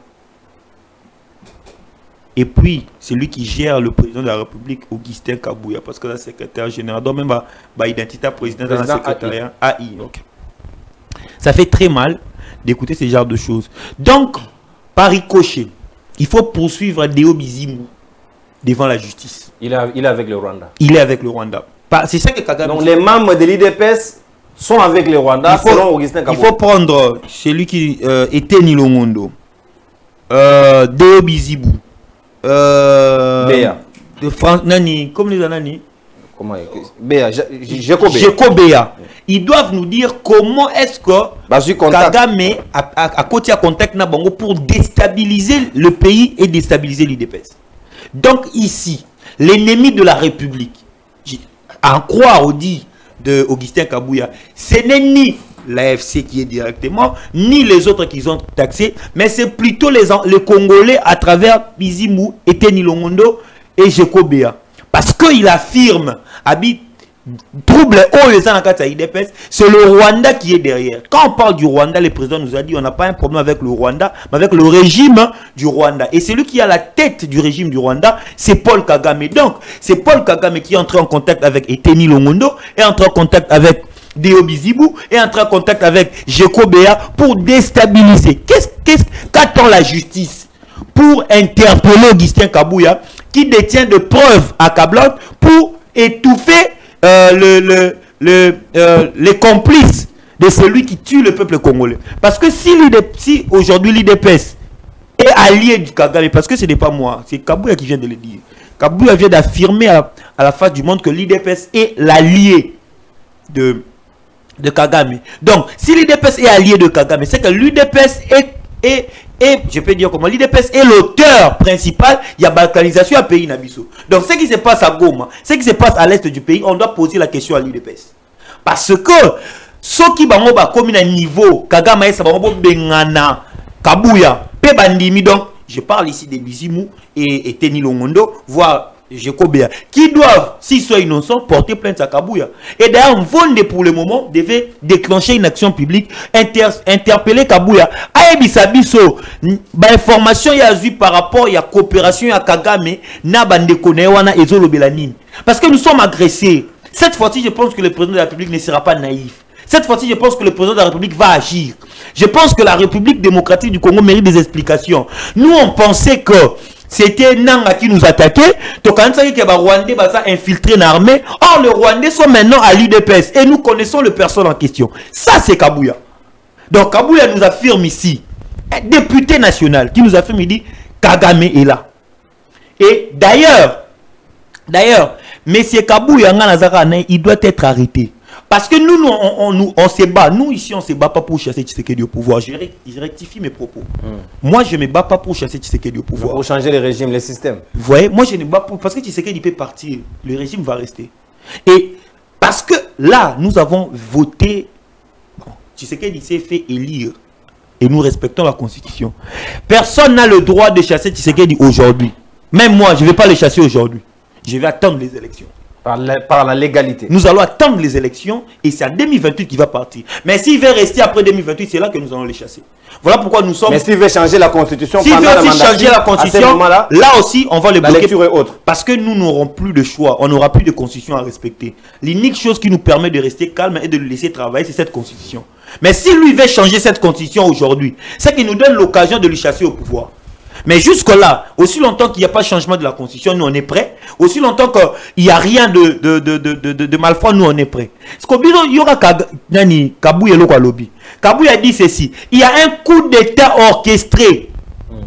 Et puis, c'est lui qui gère le président de la République, Augustin Kabouya, parce que le secrétaire général, donc même identité président de la secrétariat AI. Okay. Ça fait très mal d'écouter ce genre de choses. Donc, par ricochet, il faut poursuivre Deo Bizimu devant la justice. Il est avec le Rwanda. Il est avec le Rwanda. C'est ça que Kagame. Donc, les membres de l'IDPS sont avec le Rwanda, selon Augustin Kabouya. Il faut prendre celui qui était Nilongondo, Deo Bizibu. Béa. De France, Nani, comme les Anani. Comment Béa, Jeko Béa. Ils doivent nous dire comment est-ce que Kagame a côté à contact na bango pour déstabiliser le pays et déstabiliser l'IDPS. Donc ici, l'ennemi de la République, en croire au dit de Augustin Kabouya, ce n'est ni l'AFC qui est directement, ni les autres qui ont taxé, mais c'est plutôt les Congolais à travers Bizimu, Eteni Longondo et Jeko Béa. Parce qu'il affirme, habite trouble haut les IDPS, c'est le Rwanda qui est derrière. Quand on parle du Rwanda, le président nous a dit on n'a pas un problème avec le Rwanda, mais avec le régime du Rwanda. Et celui qui a la tête du régime du Rwanda, c'est Paul Kagame. Donc, c'est Paul Kagame qui est entré en contact avec Eteni Longondo, est entré en contact avec Deo Bizibu est entré en contact avec Jeko Béa pour déstabiliser. Qu'attend la justice pour interpeller Augustin Kabouya qui détient de preuves accablantes pour étouffer les complices de celui qui tue le peuple congolais? Parce que si aujourd'hui l'IDPS est allié du Kagame, parce que ce n'est pas moi, c'est Kabouya qui vient de le dire. Kabouya vient d'affirmer à la face du monde que l'IDPS est l'allié de Kagame. Donc, si l'IDPS est allié de Kagame, c'est que l'IDPS je peux dire comment, l'IDPS est l'auteur principal, il y a balkanisation à pays Nabiso. Donc, ce qui se passe à Goma, ce qui se passe à l'est du pays, on doit poser la question à l'IDPS. Parce que, ceux qui ont comme un niveau, Kagame est Bengana, Kabouya, Pebandimi, donc, je parle ici de Bizimu et Teni Longondo, voire Jeko Béa, qui doivent, s'ils sont innocents, porter plainte à Kabouya. Et d'ailleurs, Vonde, pour le moment, devait déclencher une action publique, interpeller Kabouya. Aebisabiso, information y a eu par rapport à la coopération à Kagame, na bande konewana et zolobelanine. Parce que nous sommes agressés. Cette fois-ci, je pense que le président de la République ne sera pas naïf. Cette fois-ci, je pense que le président de la République va agir. Je pense que la République démocratique du Congo mérite des explications. Nous, on pensait que c'était Nanga qui nous attaquait. Donc, quand on dit que les Rwandais vont infiltrer l'armée, or les Rwandais sont maintenant à l'IDPS et nous connaissons les personnes en question. Ça, c'est Kabouya. Donc, Kabouya nous affirme ici, un député national qui nous affirme, il dit Kagame est là. Et d'ailleurs, M. Kabouya, il doit être arrêté. Parce que nous, on se bat. Nous, ici, on ne se bat pas pour chasser Tshisekedi au pouvoir. Je rectifie mes propos. Moi, je ne me bats pas pour chasser Tshisekedi au pouvoir. Pour changer les régimes, les systèmes. Vous voyez, moi, je ne me bats pas parce que Tshisekedi peut partir. Le régime va rester. Et parce que là, nous avons voté. Bon, Tshisekedi s'est fait élire. Et nous respectons la Constitution. Personne n'a le droit de chasser Tshisekedi aujourd'hui. Même moi, je ne vais pas le chasser aujourd'hui. Je vais attendre les élections. Par la légalité. Nous allons attendre les élections et c'est en 2028 qu'il va partir. Mais s'il veut rester après 2028, c'est là que nous allons les chasser. Voilà pourquoi nous sommes... Mais s'il veut changer la Constitution, s'il veut aussi changer la Constitution, là aussi, on va le bloquer. La lecture est autre. Parce que nous n'aurons plus de choix. On n'aura plus de Constitution à respecter. L'unique chose qui nous permet de rester calme et de le laisser travailler, c'est cette Constitution. Mais si lui veut changer cette Constitution aujourd'hui, c'est qu'il nous donne l'occasion de lui chasser au pouvoir. Mais jusque-là, aussi longtemps qu'il n'y a pas de changement de la Constitution, nous on est prêts. Aussi longtemps qu'il n'y a rien de malfront, nous on est prêts. Il y aura Kabouya Lokalobi. Kabouya dit ceci. Il y a un coup d'État orchestré.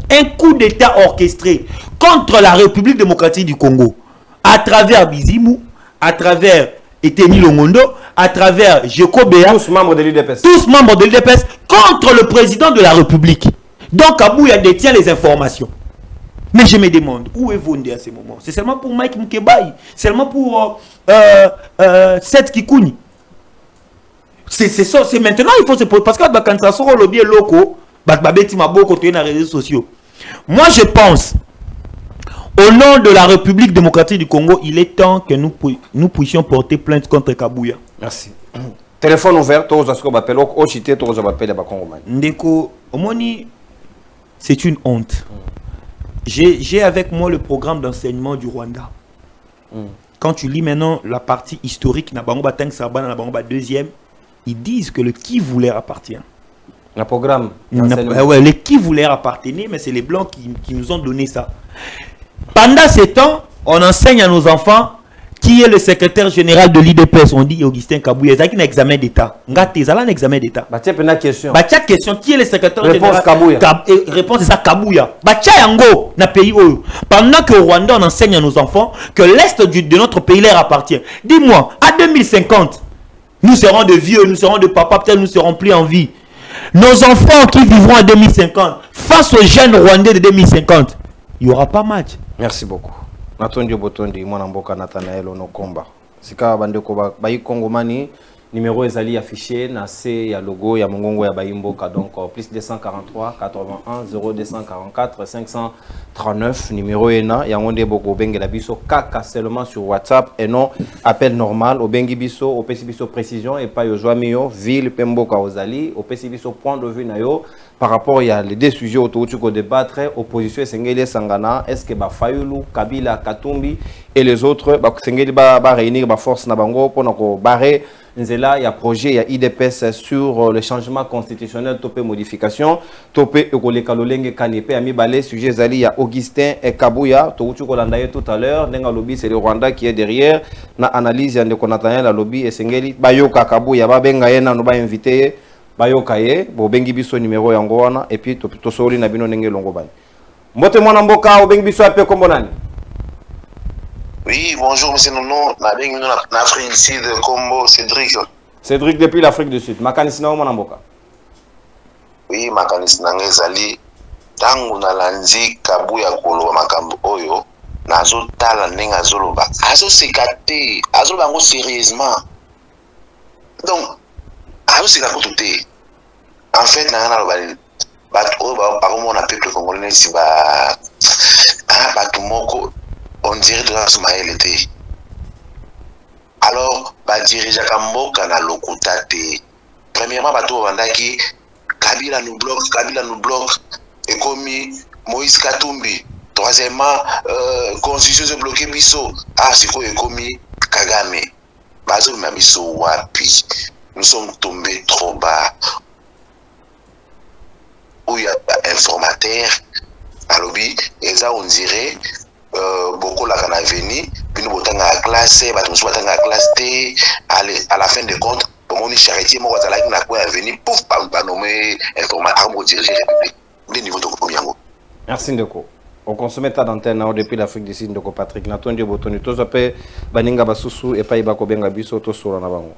Un coup d'État orchestré contre la République démocratique du Congo. À travers Bizimu, à travers Eteni Longondo, à travers Jeko Béa. Tous membres de l'IDPS. Tous membres de l'IDPS contre le président de la République. Donc Kabouya détient les informations. Mais je me demande, où est Vondé à ce moment? C'est seulement pour Mike Mkebaï, seulement pour Seth Kikouni. C'est ça, c'est maintenant, il faut se poser. Parce que quand ça sort le bien loco, côté dans les réseaux sociaux. Moi, je pense, au nom de la République démocratique du Congo, il est temps que nous puissions porter plainte contre Kabouya. Merci. Téléphone ouvert, Ndeko, Omoni, c'est une honte. J'ai avec moi le programme d'enseignement du Rwanda. Quand tu lis maintenant la partie historique, Nabangoba Tank Sarban, Nabangoba deuxième, ils disent que le Kivu leur appartient. Le programme ouais, le Kivu leur appartenait, mais c'est les Blancs qui nous ont donné ça. Pendant ce temps, on enseigne à nos enfants qui est le secrétaire général de l'IDPS. On dit Augustin Kabouya. Il y a un examen d'État. Il y a un examen d'État. Il y a une question. Qui est le secrétaire général? Réponse c'est ça, Kabouya. Yango, na pays où. Pendant que au Rwanda, on enseigne à nos enfants que l'Est de notre pays leur appartient. Dis-moi, à 2050, nous serons de vieux, nous serons de papa, peut-être nous serons plus en vie. Nos enfants qui vivront en 2050, face aux jeunes Rwandais de 2050, il n'y aura pas match. Merci beaucoup. Natondi Botondi, Mwana Mboka Nathanael Onokomba. Sika bandeko bayi Kongomani, numéro ezali affiché na C ya logo ya mongongo ya bayi Mboka, donc plus 243 81 0244 539 numéro ena ya ngonde boko bengela biso kaka seulement sur WhatsApp et non appel normal au bengi biso au pesi biso précision et pas yo joamio ville pemboka ozali au pesi biso point de vue na yo par rapport à les deux sujets autour du débattre opposition Sengeli Sangana est-ce que Fayulu Kabila Katumbi et les autres Sengeli ba réunir ba force na bango pour nako barrer nzela il y a projet il y a IDPS sur le changement constitutionnel topé modification topé ekoleka lolenge kanepe ami balé sujet zali il y a Augustin et Kabouya toutu ko landaye tout à l'heure nenga lobby c'est le Rwanda qui est derrière na analyse ya ndeko Nathanael la lobby et Sengeli bayoka Kabouya ba benga yena no ba invité bayokaye bobengi biso numéro yango wana et puis tosoli na bino ndenge longo bani mbote mwana mboka obengi biso ape kombo nani? Oui, bonjour monsieur Nono, na bengi na Afrique du Sud kombo Cédric. Cédric depuis l'Afrique du Sud. Makanisi na mwana mboka. Oui, makanisi na ngezali tangu na lanzi Kabouya koloba makambo oyo nazo tala ndenge azoloba. Azo sekate, azoloba ngo sérieusement. Donc azo sekate. En fait, on a peuple congolais si on dirait de la Somalie. Alors, dirigeant Kamboka na lokutate. Premièrement, bato bandaki Kabila nous bloque et comme Moïse Katumbi. Troisièmement, constitution se bloquer biso. Ah, c'est quoi comme Kagame. Bazo mabiso wapi. Nous sommes tombés trop bas. Où il y a informateur à lobby, et ça on dirait beaucoup la canne veni, puis nous botons à classe, nous botons à classe T, à la fin de compte, pour mon charité, moi on a la quoi venir, pouf, pas nommer informateur pour diriger la République. Le niveau de Komiango. Merci Ndeko. On consomme ta d'antenne depuis l'Afrique du Sud, Ndeko Patrick. Natondi Botoni, tous après Baninga Basusu et Païba Kobenga Biso, tous sur la Nabango.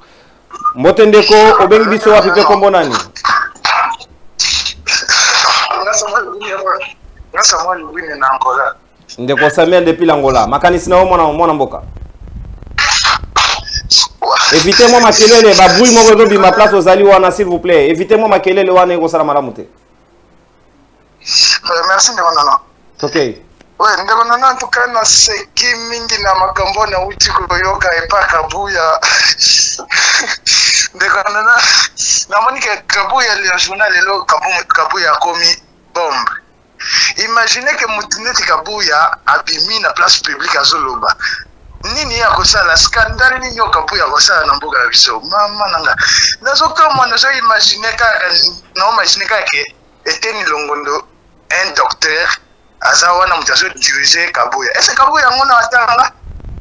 Mbotendeko, Obengi Biso, Apipe Kombonani. Ndeko Samuel depuis l'Angola. Makanisi na mwana mboka. Évitez-moi ma kelele, ba bruit mo gozo bi ma place aux ali wana s'il vous plaît. Évitez-moi ma kelele wana ego sala maramute. Merci ndeko nana. OK. Ouais, ndeko nana en tout cas na seki mingi na makambo na uti koyoka epa Kabouya. Ndeko nana na monike Kabouya le journal lelo Kabouya komi bombe. Imaginez que Moutineti Kabouya abimi na place publique à Zoloba. Nini ya kosala scandale nini yo Kabouya kosala na mboka biso. Mama nanga. Nazoka mwana zo imaginer que Eteni Longondo un docteur azawana mutazo diriger Kabouya. Est-ce que Kabouya ngona atanga?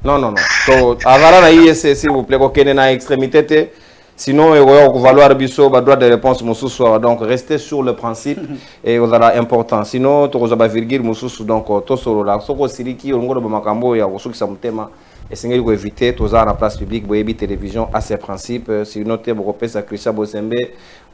Non. To avara na ISC s'il vous plaît ko kene na extrémité te. Sinon, il va valoir biso droit de réponse mususu. Donc restez sur le principe et vous avez important. Sinon, tu vas virgule mususu donc to solo la soko siriki ngoro ba makambo ya wosuki sa mutema essayez de éviter tous en la place publique boyebi télévision à ses principes si noté beaucoup pesa Christian Bosembe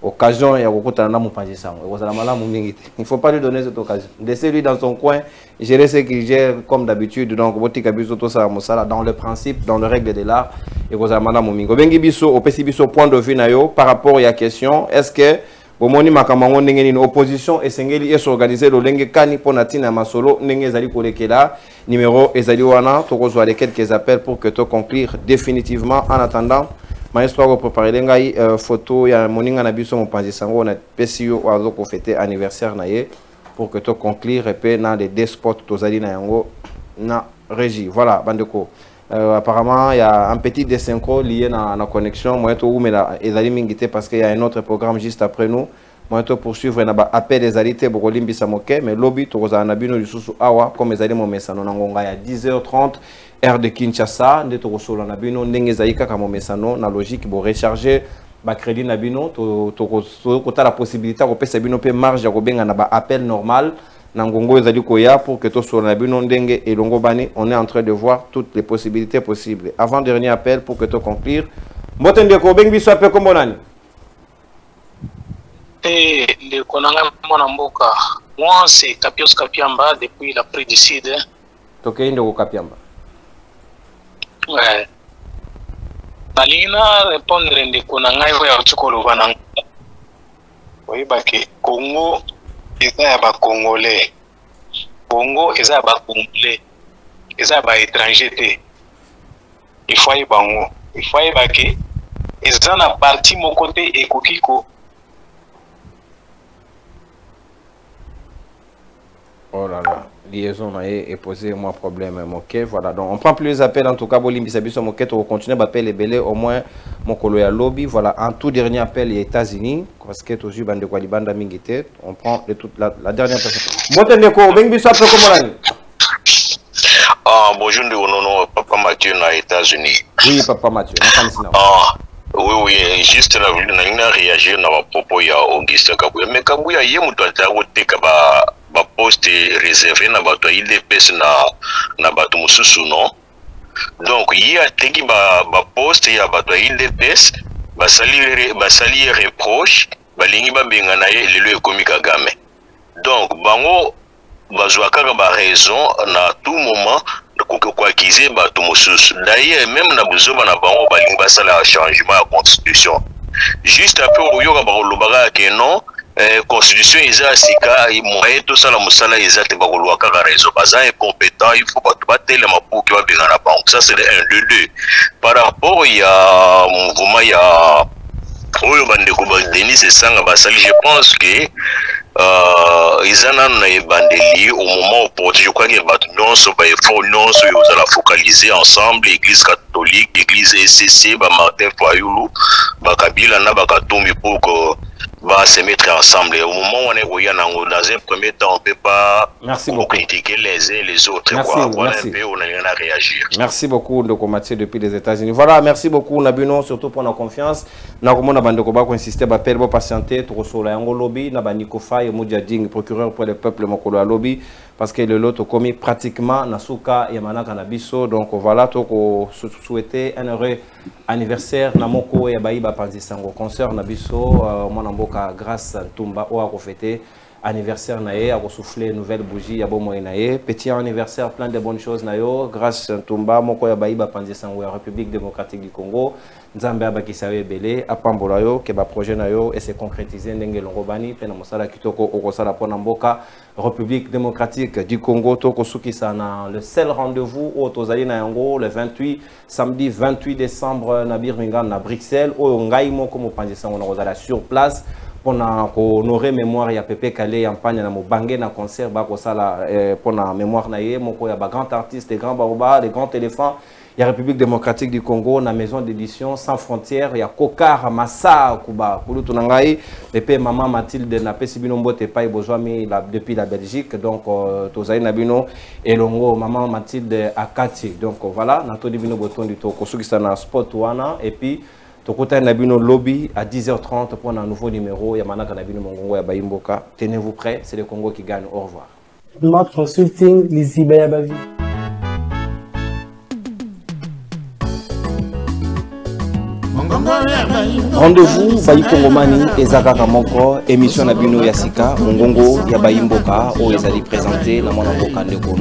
occasion ya kokutana na mupanzi sango ekozala malamu mingi te il faut pas lui donner cette occasion laissez lui dans son coin gérer ce qu'il gère comme d'habitude donc botika biso to sa mosala dans le principe dans le règle de l'art ekozala malamu mingi obengi biso opesi biso point de vue na yo par rapport à question est-ce que bomoni makamango ndenge nini opposition esengeli esorganiser lolenge kani pona tina masolo ndenge ezali kolekela numéro ezali wana tokozwa les quelques appels pour que to conclure définitivement en attendant maestro ko préparer ngai photo ya moninga na biso mopanzi sango na pesio wazo ko fêter anniversaire na ye pour que to conclure pe na des deux spots tozali na yango na régie voilà bandeko. Apparemment, il y a un petit désynchro lié à la connexion. Moi, je parce qu'il y a un autre programme juste après nous. Moi, je poursuivre un appel des alités pour Olimbi Samoke. Mais lobby, tu as un abino du sous awa comme les aliments messano. Il y a 10h30 heure de Kinshasa. Nous avons un abino n'engezaïka comme messano. Na logique pour recharger ba crédit nabino. Tu as la possibilité de payer sabino pe marge à robenga na ba appel normal. Pour que tout soit et Longobani, on est en train de voir toutes les possibilités possibles. Avant dernier appel pour que tu conclure. Motendeko bengi so appel comme bonani. Le konanga monamboka. Moi c'est Kapios Kapiamba depuis la près du sud. Toke ndeko Kapiamba. Ouais. Balina répondre ndeko nanga ya tsukolo bananga. Oui baki Congo eza ya ba Congolais. Congo eza ya ba Congolais. Eza ya ba étranger te. Il faut y bango. Il faut y baki. Eza na parti mon côté ekokiko. Oh là là, liaison est posé moi problème ok voilà donc on prend plus les appels en tout cas Bolimbi Sabiso moquette on continue d'appeler belé au moins mon colo ya lobby voilà un tout dernier appel les États-Unis parce que toujours bande quoi bande mingité on prend la dernière personne Motendeko bengi so appel comme là bonjour non papa Mathieu na États-Unis oui papa Mathieu oui juste na réagir na propos ya Auguste Kabuya mais Kabuya ye mutu atako ba poste réservé na bato IDPS na bato mususu non donc il a teki ba poste ya bato IDPS basali reproche balingi babenga na ye lelo ekomi Kagame donc bango bazwa kaka ba raison na tout moment ko accuser bato mususu d'ailleurs même na buzoba na bango balingi basala changement ya constitution juste après oyoka ba lobaka ke non constitution isa sika moyen tout ça la musala isa te bakoloa kaka raison baza incompétent il faut pas tellement pour que va bien na banque ça c'est le 1 2 2 par rapport ya mouvement ya oyo bande ko ba Denis Sanga basali je pense que izana na ebandeli au moment opportun je crois que bato nyonso ba effort nyonso yo za la focaliser ensemble église catholique église ECC ba Martin Fayulu ba Kabila na ba Katumbi pour que va se mettre ensemble au moment où on est dans un premier temps on peut pas critiquer les uns les autres merci, quoi merci. Un peu on a réagir merci beaucoup de Mathieu depuis les États-Unis voilà merci beaucoup Nabino surtout pour la confiance na komona bande ko ba ko insister ba pelle ba patienter to sola yango lobby na ba Nikofa et Mujading procureur pour le peuple mokolo lobby parce que le lot commis pratiquement nasuka yamanaka na biso donc voilà to ko souhaiter un heureux anniversaire na moko ya bayiba panzi sango concert na biso mwana mboka grâce Ntumba o a fêter anniversaire na ye a souffler nouvelle bougie ya bomo na ye petit anniversaire plein de bonnes choses na yo grâce Ntumba moko ya bayiba panzi sango ya République démocratique du Congo nzambe abakisa yo ebele apambola yo ke ba projet na yo et se concrétiser ndenge longobani pe na mosala kitoko okosala pona mboka République démocratique du Congo toko sukisa na le seul rendez-vous au tozali na yango le 28 samedi 28 décembre na Birmingham na Bruxelles o ngai moko mopanzi sango na kozala sur place pona ko honorer mémoire ya Pepe Kale yampanya na mobange na concert ba kosala pona mémoire na ye moko ya ba grand artiste les grands baobas les grands éléphants il y a République démocratique du Congo, la maison d'édition sans frontières, il y a Kokar, Massa, Kuba, Kulutunangai, et puis maman Mathilde n'a pas si bien nombreux pas depuis la Belgique, donc Tozaï Nabino et Longo, maman Mathilde Akati. Donc voilà, Nato Divino Boton du Toko, ceux qui sont dans Spot Wana, et puis Tokota Nabino Lobby à 10h30 pour un nouveau numéro, Yamanaka Nabino Mongongo et Bayimboka. Tenez-vous prêts, c'est le Congo qui gagne. Au revoir. Mark Consulting, Lizzie Bayabavi. Rendez-vous Bayi Kongomani ezaka moko émission na bino ya sika mongongo ya Bayi Mboka o ezali présenté na mwana mboka ndeko